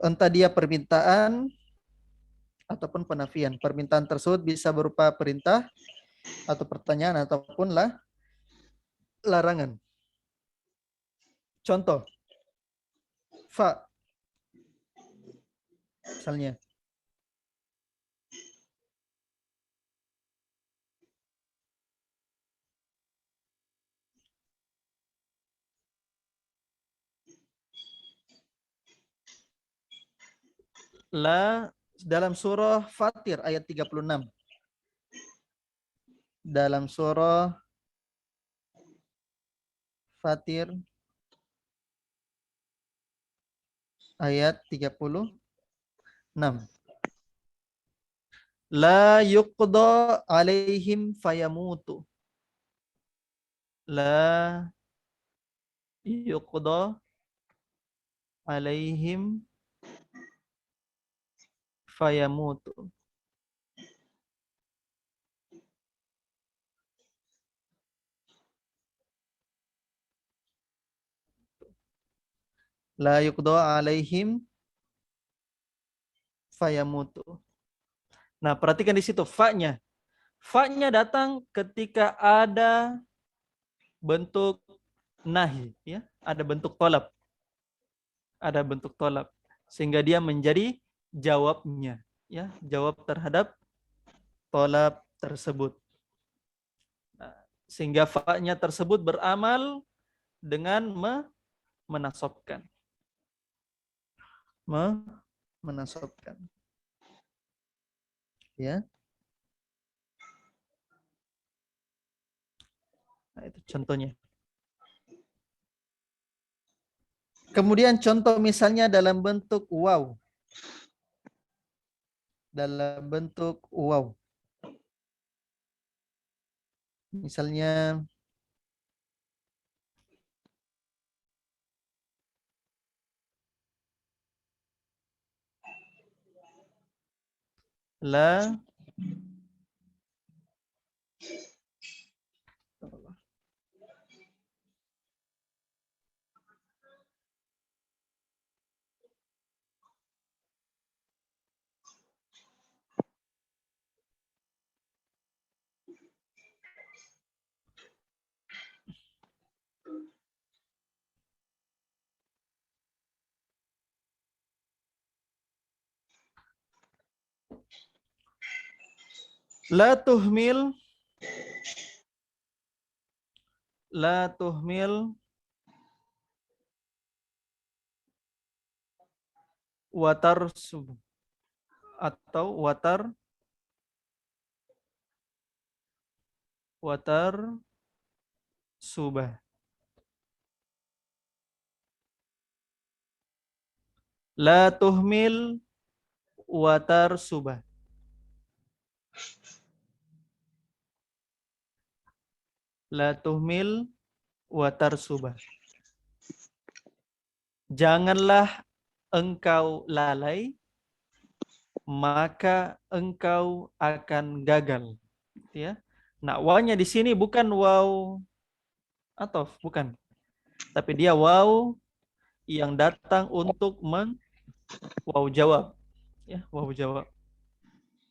Entah dia permintaan ataupun penafian. Permintaan tersebut bisa berupa perintah atau pertanyaan ataupun larangan. Contoh, fa, misalnya. La dalam surah Fatir ayat 36. Dalam surah Fatir ayat 36. La yuqda alaihim fayamutu. La yuqda alaihim fayamutu. La yuqda alaihim fayamutu. Nah, perhatikan di situ fa-nya. Fa-nya datang ketika ada bentuk nahi, ya, ada bentuk tolab. Ada bentuk tolab. Sehingga dia menjadi jawabnya, ya, jawab terhadap tolab tersebut. Nah, sehingga fa-nya tersebut beramal dengan menasobkan. Menasobkan. Ya. Nah, itu contohnya. Kemudian contoh misalnya dalam bentuk waw. Dalam bentuk waw. Misalnya la La tuhmil watar sub atau watar subah. La tuhmil watar subah. La tuhmil watar subah. Janganlah engkau lalai, maka engkau akan gagal. Ya. Nah, wawnya di sini bukan waw atof, bukan. Tapi dia waw yang datang untuk waw jawab. Ya, waw jawab.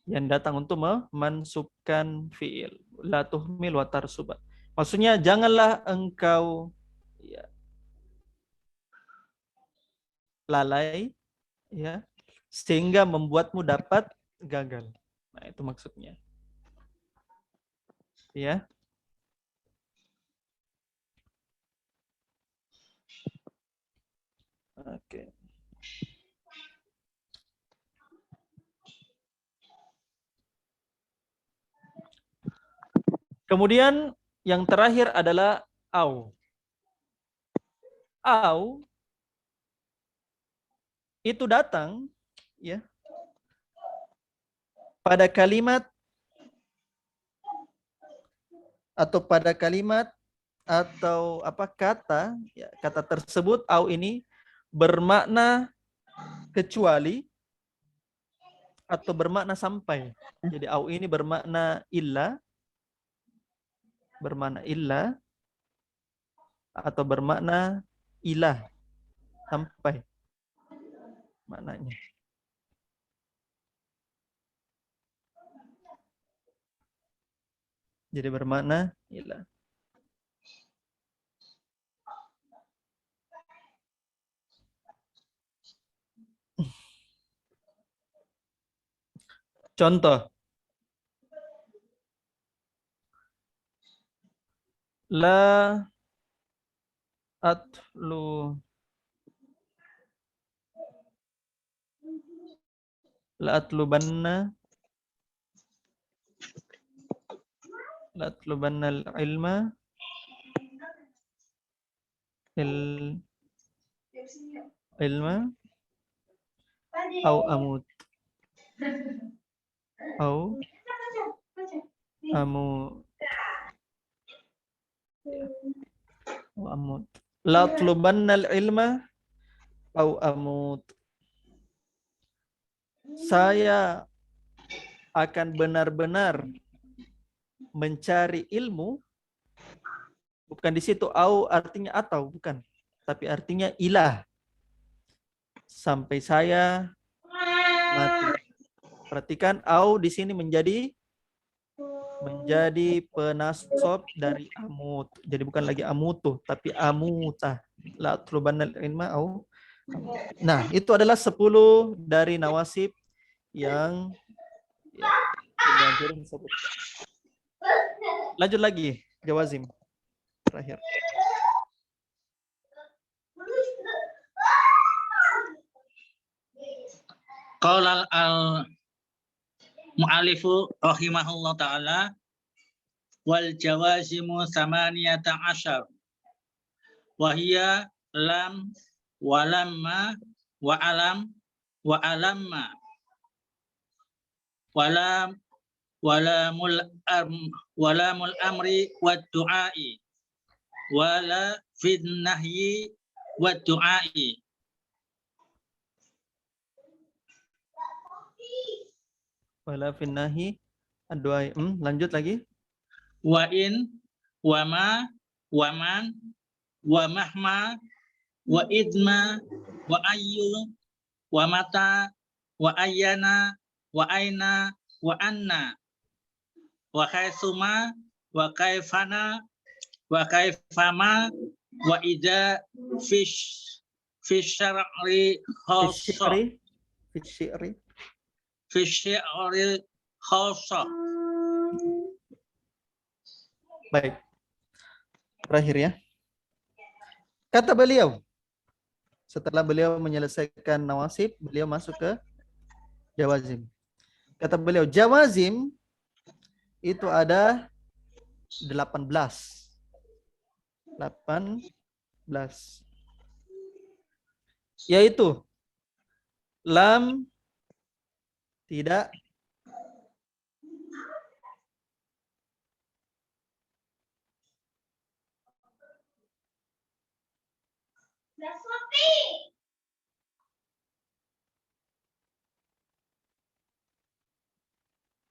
Yang datang untuk memansubkan fiil. La tuhmil watar subah. Maksudnya janganlah engkau ya, lalai ya sehingga membuatmu dapat gagal. Nah, itu maksudnya. Ya. Oke. Kemudian yang terakhir adalah au. Au itu datang ya pada kalimat atau apa kata ya, kata tersebut au ini bermakna kecuali atau bermakna sampai. Jadi au ini bermakna illa atau bermakna ilah sampai maknanya. Jadi bermakna ilah. Contoh. La atlu la atlubanna al-ilma ilma au amut au amut la atlubanna al-ilma au amut. Saya akan benar-benar mencari ilmu. Bukan di situ au artinya atau, bukan. Tapi artinya ilah. Sampai saya mati. Perhatikan au di sini menjadi penasab dari amut. Jadi bukan lagi amutuh, tapi amutah. La atlubannal ilma au. Nah, itu adalah 10 dari nawasib yang ya, lanjut lagi, jawazim. Terakhir. Qala al-mu'alifu rahimahullah ta'ala wal jawazimu samaniyata asyar wahiyya lam walamma wa alam wa alamma walamul amri wa du'ai wala fin nahyi wa du'ai. Wala finnahi ad-du'a. Lanjut lagi. Wa in wa ma wa man wa mahma wa idma wa ayyu wa mata wa ayyana wa aina wa anna wa haitsuma wa kaifana wa kaifama wa idza fish syar'i khassa fi syar'i khassa Baik. Terakhir ya. Kata beliau, setelah beliau menyelesaikan nawasib, beliau masuk ke jawazim. Kata beliau, jawazim itu ada 18. 18. Yaitu lam tidak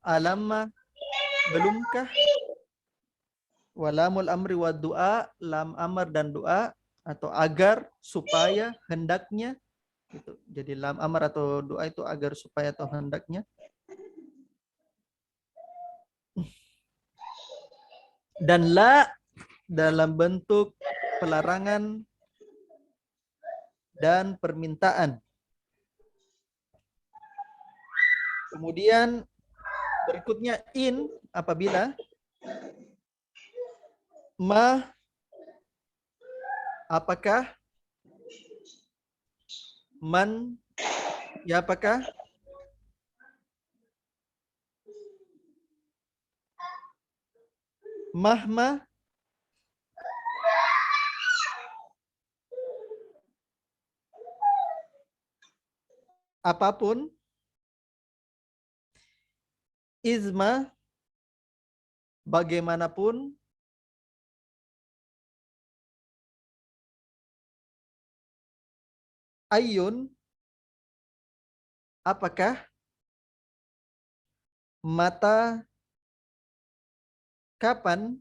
alamma belumkah, walamul amri wa doa, lam amar dan doa, atau agar, supaya, hendaknya gitu. Jadi lam amar atau doa itu agar, supaya, atau hendaknya. Dan la dalam bentuk pelarangan dan permintaan. Kemudian berikutnya in apabila ma apakah, man ya apakah, mahma apapun, izma bagaimanapun, ayun apakah, mata kapan,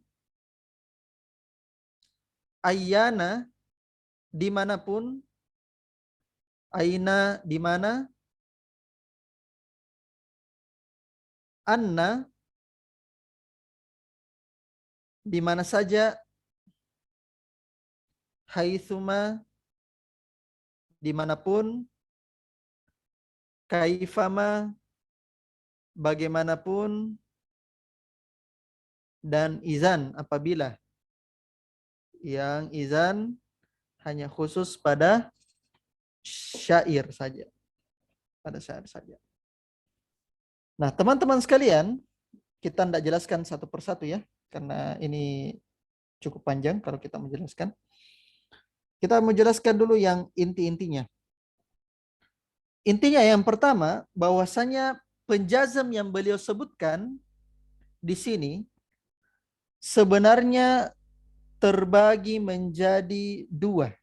ayana dimanapun, aina di mana, anna di mana saja, haitsuma dimanapun, kaifama bagaimanapun, dan izan apabila. Yang izan hanya khusus pada syair saja. Pada syair saja. Nah, teman-teman sekalian, kita tidak jelaskan satu persatu ya, karena ini cukup panjang kalau kita menjelaskan. Kita menjelaskan dulu yang inti-intinya. Intinya yang pertama, bahwasanya penjazam yang beliau sebutkan di sini sebenarnya terbagi menjadi dua.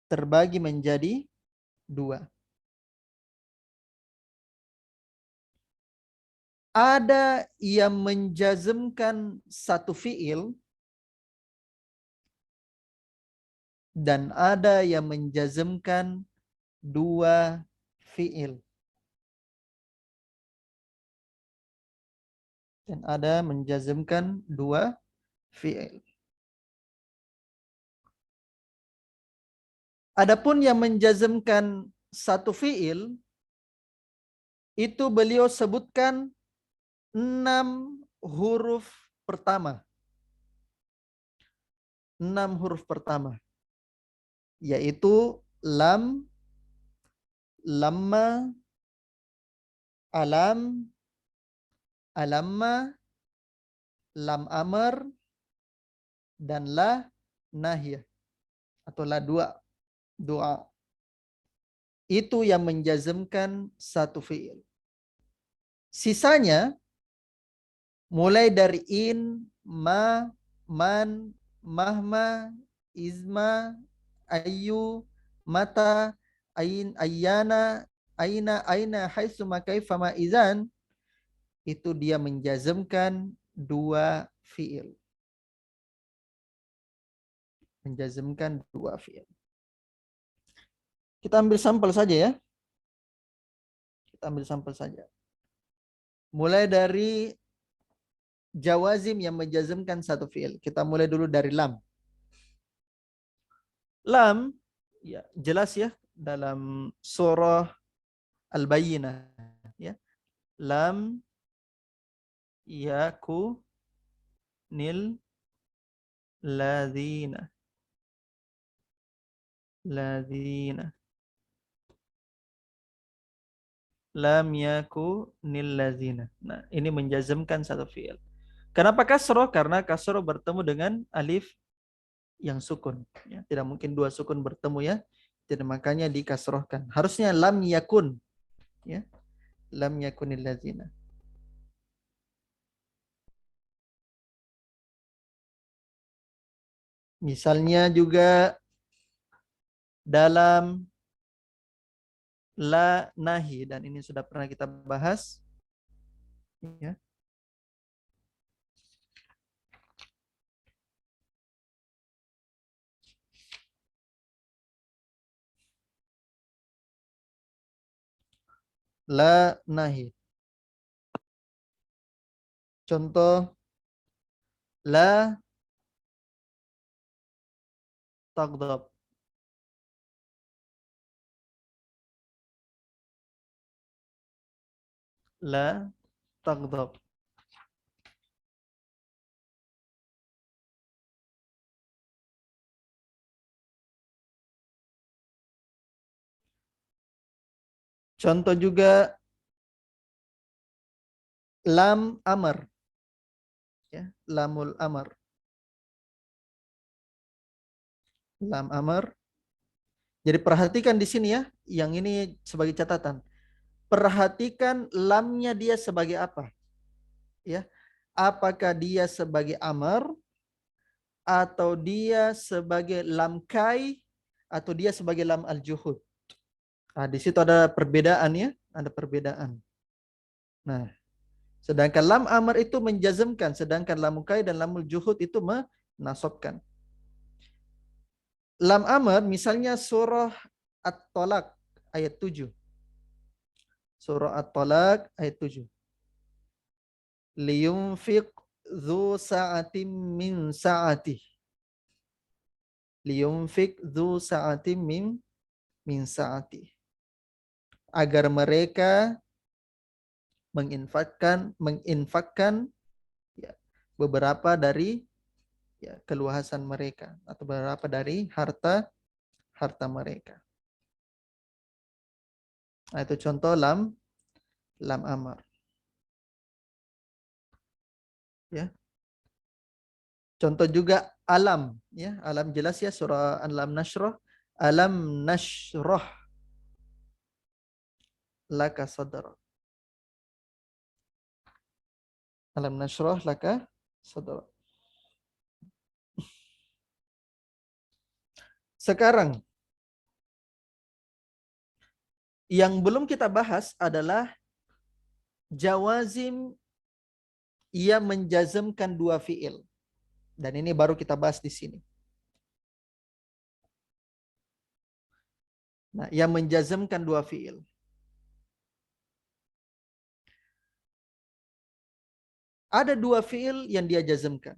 Terbagi menjadi dua. Ada yang menjazmkan satu fiil dan ada yang menjazmkan dua fiil. Dan ada menjazmkan dua fiil. Adapun yang menjazmkan satu fiil itu beliau sebutkan 6 huruf pertama. 6 huruf pertama. Yaitu lam, lamma, alam, alamma, lam amar, dan la nahiyah. Atau la doa. Itu yang menjazmkan satu fiil. Sisanya mulai dari in, ma, man, mahma, izma, ayu, mata, ain, ayana, aina, haitsuma, kaifama, izan, itu dia menjazmkan dua fiil. Menjazmkan dua fiil. Kita ambil sampel saja ya. Kita ambil sampel saja. Mulai dari jawazim yang menjazmkan satu fiil. Kita mulai dulu dari lam. Lam, ya jelas ya dalam surah Al-Bayyinah. Ya. Lam yaku nil ladzina. Ladzina. Lam yakunil ladzina. Nah, ini menjazmkan satu fi'il. Kenapa kasroh? Karena kasroh bertemu dengan alif yang sukun. Ya, tidak mungkin dua sukun bertemu ya. Jadi makanya dikasrohkan. Harusnya lam yakun. Ya, lam yakunil ladzina. Misalnya juga dalam la nahi, dan ini sudah pernah kita bahas. Ya. La nahi. Contoh la taghdab. La taghdab. Contoh juga lam amr. Ya, lamul amr. Lam amr. Jadi perhatikan di sini ya, yang ini sebagai catatan. Perhatikan lamnya dia sebagai apa? Ya. Apakah dia sebagai amr atau dia sebagai lam kai atau dia sebagai lam al-juhud? Nah, di situ ada perbedaan ya, ada perbedaan. Nah, sedangkan lam amr itu menjazmkan, sedangkan lam kai dan lamul juhud itu menasabkan. Lam amr misalnya surah At-Talaq ayat 7. Surah At-Talaq ayat 7. Liyunfiq dzu sa'atin min sa'atih. Liyunfiq dzu sa'atin min sa'atih. Agar mereka menginfakkan ya, beberapa dari ya, keluasan mereka atau beberapa dari harta mereka. Nah, itu contoh lam amar. Ya. Contoh juga alam, ya. Alam jelas ya, surah Alam Nashrah. Alam nashrah laka sadrak. Alam nashrah laka sadrak. Sekarang yang belum kita bahas adalah jawazim ia menjazmkan dua fiil. Dan ini baru kita bahas di sini. Nah, yang menjazmkan dua fiil. Ada dua fiil yang dia jazmkan.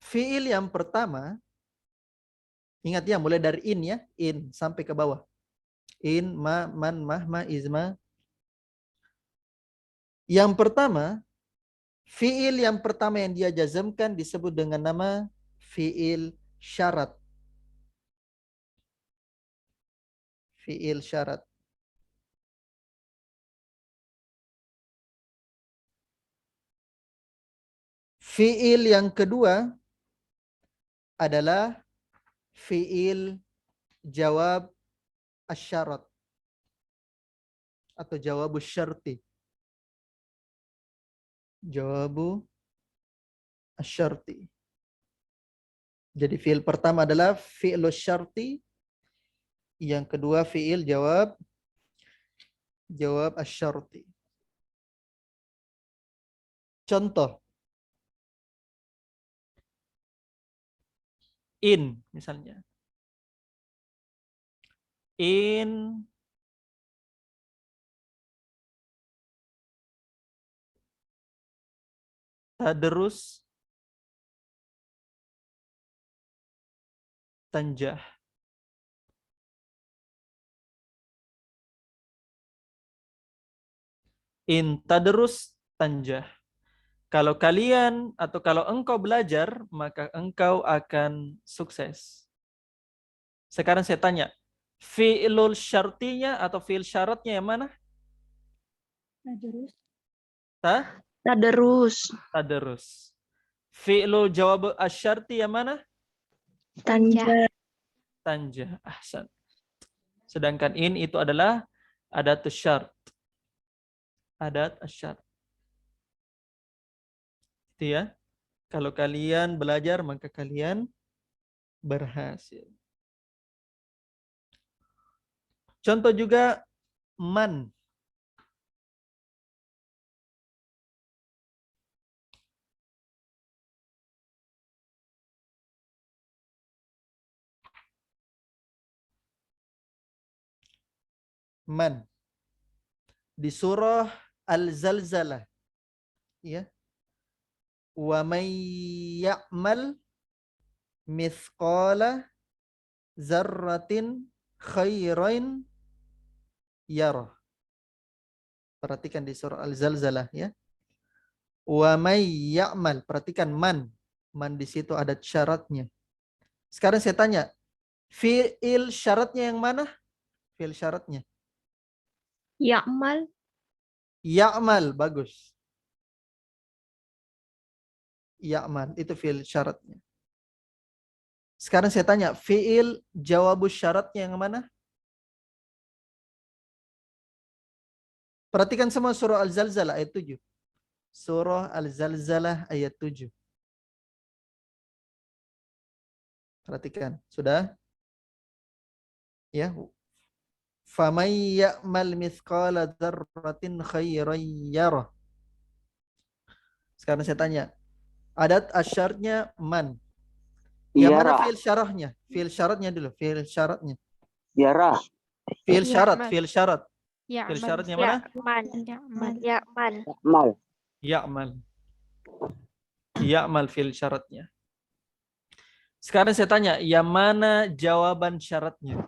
Fiil yang pertama, ingat ya, mulai dari in ya, in sampai ke bawah. In, ma, man, mah, ma, izma. Yang pertama, fiil yang pertama yang dia jazmkan disebut dengan nama fiil syarat. Fiil syarat. Fiil yang kedua adalah fiil jawab asyarat atau jawabu syarti. Jawabu asyarti. Jadi fiil pertama adalah fi'lu syarti, yang kedua fiil jawab asyarti. Contoh in misalnya. In tadrus tanjah. In tadrus tanjah. Kalau kalian atau kalau engkau belajar, maka engkau akan sukses. Sekarang saya tanya, fi'lul syartinya atau fi'il syaratnya yang mana? Tadarus. Tadarus. Fi'lul jawab asyarti yang mana? Tanja. Tanja. Ahsan. Sedangkan in itu adalah adat syart. Adat syart. Itu ya. Kalau kalian belajar, maka kalian berhasil. Contoh juga man. Man. Di surah Al-Zalzalah. Ya. Wa may ya'mal mithqala zarratin khairan yarah. Perhatikan di surah Al-Zalzalah ya. Wa may ya'mal, perhatikan man. Man di situ ada syaratnya. Sekarang saya tanya, fi'il syaratnya yang mana? Fi'il syaratnya. Ya'mal. Ya'mal, bagus. Ya'mal, itu fi'il syaratnya. Sekarang saya tanya, fi'il jawabus syaratnya yang mana? Perhatikan semua surah Al-Zalzalah ayat 7. Surah Al-Zalzalah ayat 7. Perhatikan, sudah? Ya. Famay ya'mal mithqala dzarratin khairan yarah. Sekarang saya tanya, adat asyarnya man. Yang mana fi'il syarahnya? Fi'il syaratnya dulu, fi'il syaratnya. Yarah. Fi'il syarat, Ya'mal. fi'il syarat. Ya'mal. Fi'il syaratnya mana? Ya'mal. Ya'mal. Mal. Ya'mal. Ya'mal fi'il syaratnya. Sekarang saya tanya, yang mana jawaban syaratnya?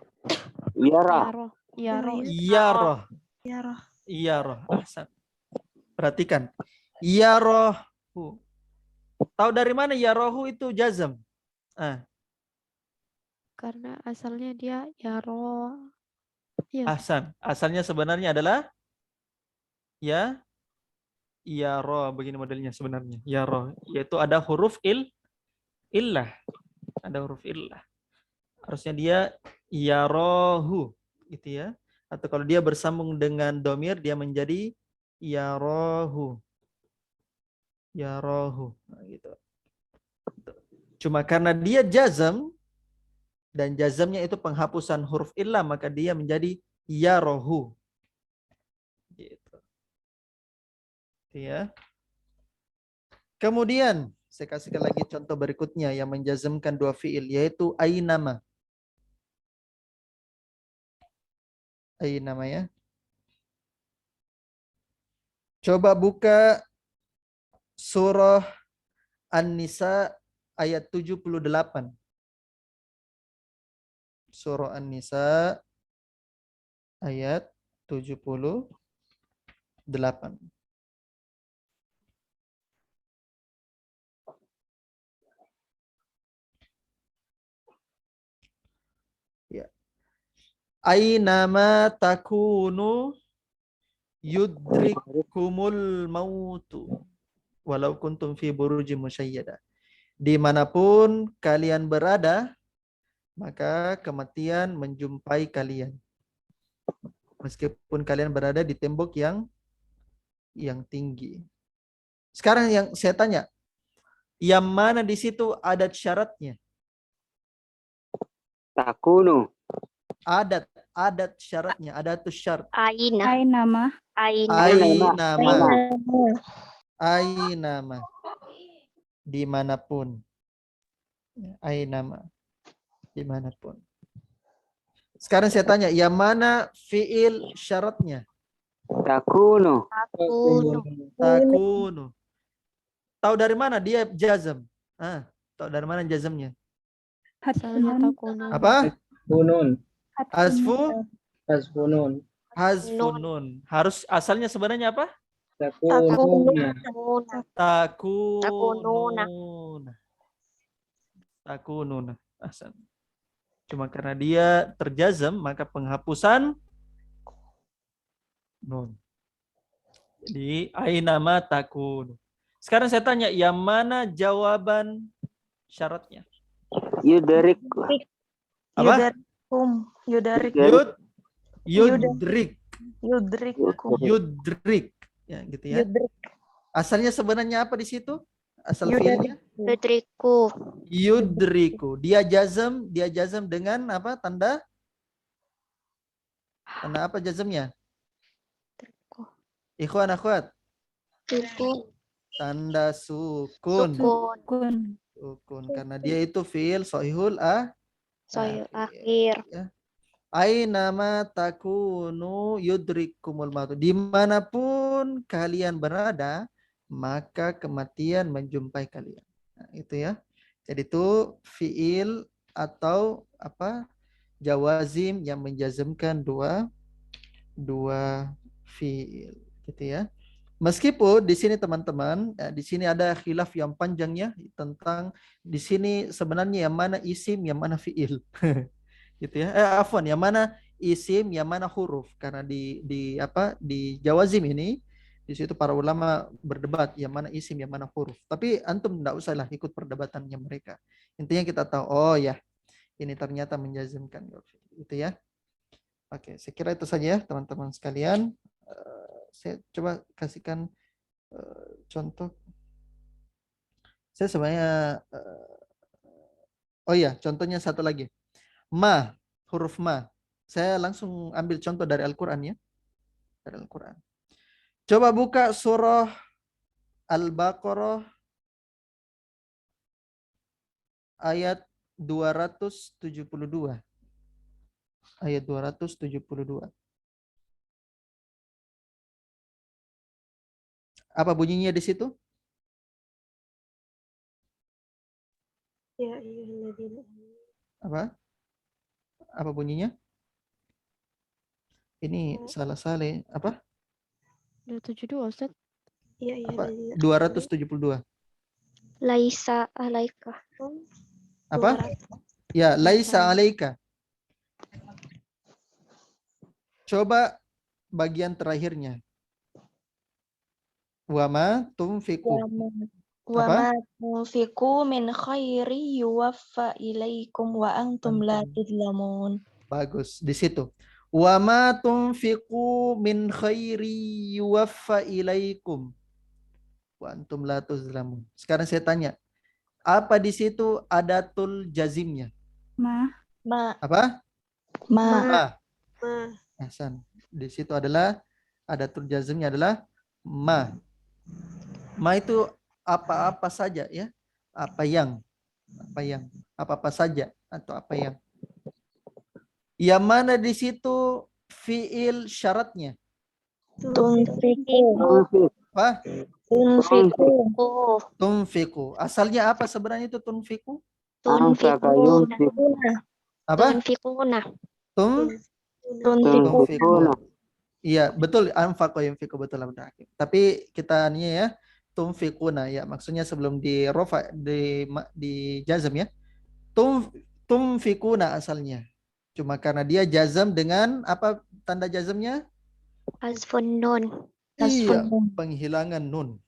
Yarah. Yarah. Yarah. Ahsan. Perhatikan. Yarahu. Tahu dari mana yarahu itu jazm? Karena asalnya dia yaro. Ya. Ahsan. Asalnya sebenarnya adalah ya yaro, begini modelnya sebenarnya. Yaro, yaitu ada huruf illah. Ada huruf illah. Harusnya dia yarohu gitu ya. Atau kalau dia bersambung dengan domir dia menjadi yarohu. Yarohu. Nah, gitu. Cuma karena dia jazam dan jazamnya itu penghapusan huruf illah maka dia menjadi yarohu. Gitu. Ya. Kemudian saya kasihkan lagi contoh berikutnya yang menjazamkan dua fiil yaitu ainama. Ainama ya. Coba buka surah An-Nisa ayat 78. Surah An-Nisa ayat 78. Ya. Ainama takunu yudrikumul mautu walau kuntum fi burujim musyayyada. Dimanapun kalian berada, maka kematian menjumpai kalian. Meskipun kalian berada di tembok yang tinggi. Sekarang yang saya tanya, yang mana di situ adat syaratnya? Takunu. Adat syaratnya, adatus syarat. Ainama. Ainama. Dimanapun. Ainama. Dimanapun. Sekarang saya tanya, yang mana fiil syaratnya? Takunu. Takunu. Tahu dari mana dia jazam? Tahu dari mana jazamnya? Asalnya takunu. Apa? Bunun. Hazfu Hasbunun. nun. Harus asalnya sebenarnya apa? takununa. Takununa. Ahsan. Cuma karena dia terjazam, maka penghapusan nun. Jadi ainama takunu. Sekarang saya tanya, yang mana jawaban syaratnya? Yudarik. Apa? Yudarik. Yudrik. Yudrikum. Yudrik. Ya, gitu ya. Yudrik. Asalnya sebenarnya apa di situ? Asal fiilnya? Yudriku. Yudriku. Dia jazam dengan apa? Tanda apa jazamnya? Ikhwan akhwat. Sukun. Tanda sukun. Sukun. Karena dia itu fiil sahihul Akhir. ya. Ainama takunu yudrikumul maut. Dimanapun kalian berada, maka kematian menjumpai kalian. Nah, itu ya. Jadi itu fiil atau apa? Jawazim yang menjazmkan dua fiil, gitu ya. Meskipun di sini teman-teman, di sini ada khilaf yang panjangnya tentang di sini sebenarnya yang mana isim, yang mana fiil. Gitu ya. Afwan, yang mana isim, yang mana huruf, karena di jawazim ini di situ para ulama berdebat yang mana isim, yang mana huruf. Tapi antum enggak usahlah ikut perdebatannya mereka. Intinya kita tahu, oh ya, ini ternyata menjazmkan, gitu ya. Oke, saya kira itu saja ya teman-teman sekalian. Saya coba kasihkan contoh. Saya sebenarnya oh iya, contohnya satu lagi. Ma, huruf ma. Saya langsung ambil contoh dari Al-Quran ya. Dari Al-Quran. Coba buka surah Al-Baqarah ayat 272. Ayat 272. Apa bunyinya di situ? Ya ayyuhalladzina Apa bunyinya? Ini salah apa? 272 Ustaz. Ya Apa? ayyuhalladzina 272. Laisa alaika. Apa? Ya, laisa alaika. Coba bagian terakhirnya. Wama tunfiqu. wa ma tunfiqu min khairi yuwaffa ilaikum wa antum la tudlamun. Bagus, di situ. Wa ma tunfiqu min khairi yuwaffa ilaikum wa antum la tuzlamun. Sekarang saya tanya, apa di situ adatul jazimnya? Ma. Apa? Ma. Hasan. Di situ adalah adatul jazimnya adalah ma. Ma itu apa-apa saja ya? Apa yang? Apa-apa saja atau apa yang? Yang mana di situ fiil syaratnya? Tunfiqu. Apa? Tunfiqu. Asalnya apa sebenarnya itu tunfiqu? Apa? Tunfiquna. Iya, betul, anfaqa yunfiqu, betul. Tapi kita ini ya, tunfiquna ya, maksudnya sebelum di rofa di jazam ya. Tunfiquna asalnya. Cuma karena dia jazam dengan apa tanda jazamnya? Hazfun nun. Iya, penghilangan nun.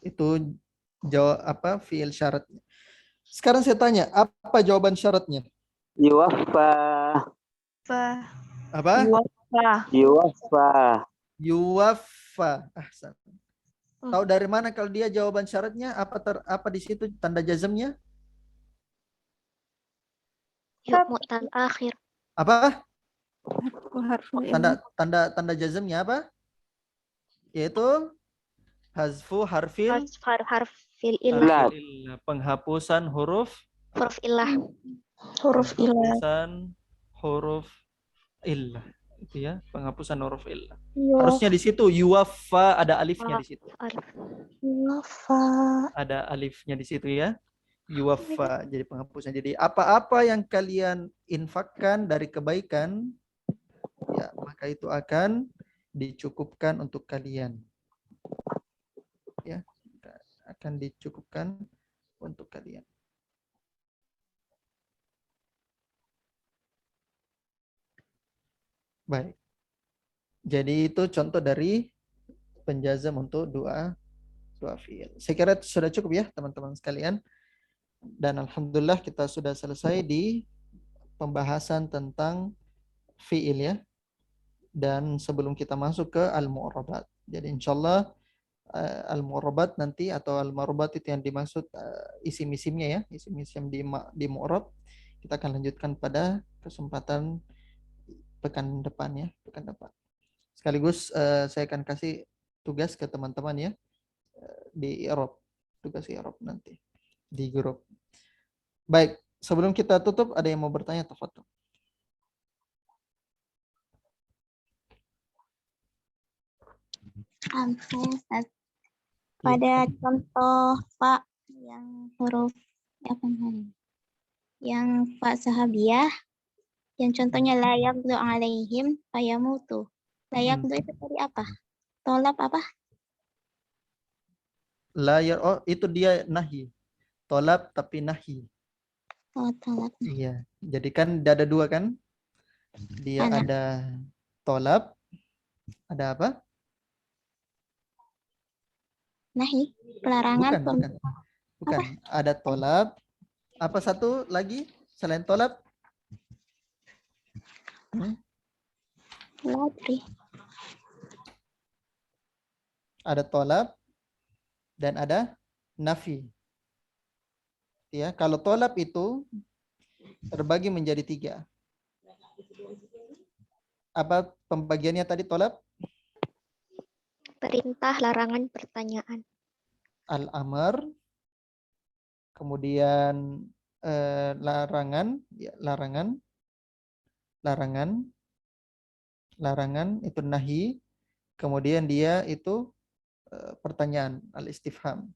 Itu jawab apa fiil syaratnya. Sekarang saya tanya, apa jawaban syaratnya? Yuwaffa. Apa? Yuwaffa. Ahsan. Tahu dari mana kalau dia jawaban syaratnya? Apa di situ tanda jazamnya? Mu'tal akhir. Apa? Tanda jazamnya apa? Yaitu hazfu harfil illah. Penghapusan huruf illah. Penghapusan huruf illah. Itu ya, penghapusan huruf illah. Harusnya di situ yuwaffa, ada alifnya di situ. Ada alifnya di situ ya. Yuwaffa, jadi penghapusan. Jadi apa-apa yang kalian infakkan dari kebaikan, ya maka itu akan dicukupkan untuk kalian. Ya, akan dicukupkan untuk kalian. Baik. Jadi itu contoh dari penjazam untuk dua fi'il. Saya kira sudah cukup ya teman-teman sekalian. Dan alhamdulillah kita sudah selesai di pembahasan tentang fi'il ya. Dan sebelum kita masuk ke al-mu'rabat. Jadi insyaallah al-mu'rabat nanti atau al-mu'rabat itu yang dimaksud isim-isimnya ya, isim-isim di mu'rab. Kita akan lanjutkan pada kesempatan pekan depan ya, pekan depan. Sekaligus saya akan kasih tugas ke teman-teman ya di i'rab, tugas i'rab nanti di grup. Baik, sebelum kita tutup ada yang mau bertanya, tafadhol. Ustaz. Pada contoh fa yang huruf apa namanya? Yang fa sahabiyah, yang contohnya la yaqdu alaihim fayamutu. La yaqdu itu tadi apa? Tolab apa? Oh itu dia nahi. Tolab tapi nahi. Oh, tolab. Iya, jadi kan ada dua kan? Dia Mana? ada tolab, ada apa? Nahi, pelarangan. Bukan. Ada tolab. Apa satu lagi selain tolab? Ladri. Ada tolab dan ada nafi. Ya, kalau tolab itu terbagi menjadi 3. Apa pembagiannya tadi tolab? Perintah, larangan, pertanyaan. Al-amr, kemudian larangan, ya, larangan itu nahi, kemudian dia itu pertanyaan al-istifham.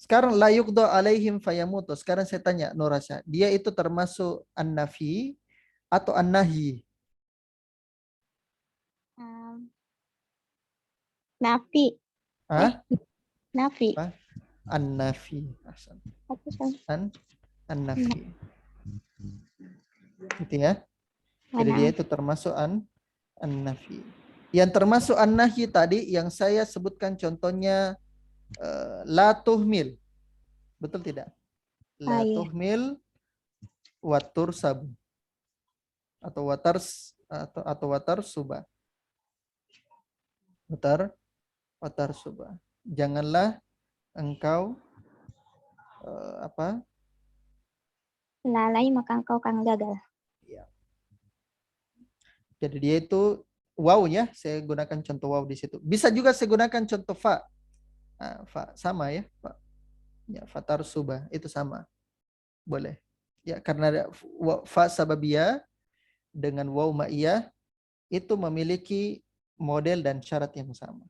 Sekarang la yuqda alaihim fayamutu. Sekarang saya tanya Nurasya, dia itu termasuk an-nafi atau an-nahi? Nafi. Hah? Nafi. Apa? An-nafi. An-nafi. Gitu ya. Jadi dia itu termasuk an-nafi. Yang termasuk an-nahi tadi yang saya sebutkan contohnya la tuhmil. Betul tidak? La tuhmil wa tursab. Atau watar suba. Watar suba. Janganlah engkau lalai maka engkau akan gagal. Ya. Jadi dia itu waw ya, saya gunakan contoh waw di situ. Bisa juga saya gunakan contoh fa. Nah, fa sama ya, fa. Ya, fatar suba itu sama. Boleh. Ya, karena fa sababiyah dengan waw ma'iyah itu memiliki model dan syarat yang sama.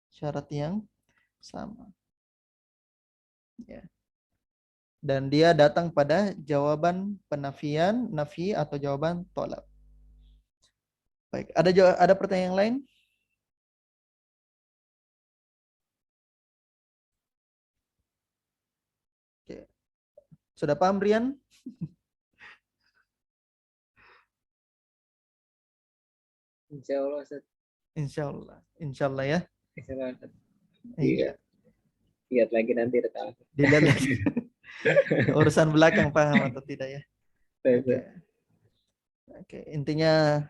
Syarat yang sama. Ya. Dan dia datang pada jawaban penafian, nafi atau jawaban tolak. Baik, ada pertanyaan yang lain? Oke. Sudah paham Rian? Insyaallah Ustaz. Insyaallah ya. Iya. Lihat lagi nanti rekaman. Dilihat lagi. Urusan belakang paham atau tidak ya? Oke, intinya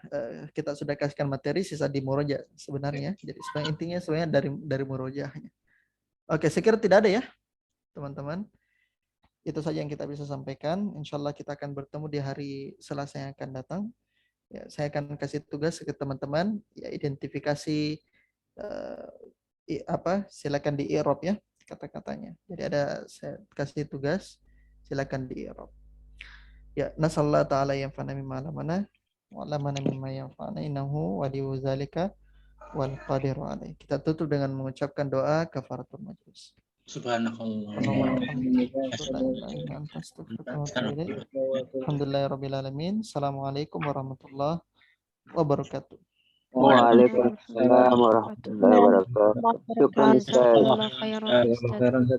kita sudah kasihkan materi, sisa di muroja sebenarnya. Jadi intinya sebenarnya dari murojahnya. Oke, saya kira tidak ada ya, teman-teman. Itu saja yang kita bisa sampaikan. Insyaallah kita akan bertemu di hari Selasa yang akan datang. Ya, saya akan kasih tugas ke teman-teman, ya identifikasi silakan di i'rab ya kata-katanya. Jadi saya kasih tugas, silakan di i'rab. Ya, nasallahu ta'ala yanfa'ana mimma 'allamana wa 'allamana mimma yanfa'una innahu waliyyu dzalika wal qadiru alaih. Kita tutup dengan mengucapkan doa kafaratul majlis. Subhanallah. Alhamdulillahirabbil alamin. Assalamualaikum warahmatullahi wabarakatuh. Waalaikumsalam warahmatullahi wabarakatuh. Syukran Ustaz. Jazakallah khairan, Ustaz. Khairan, Ustaz.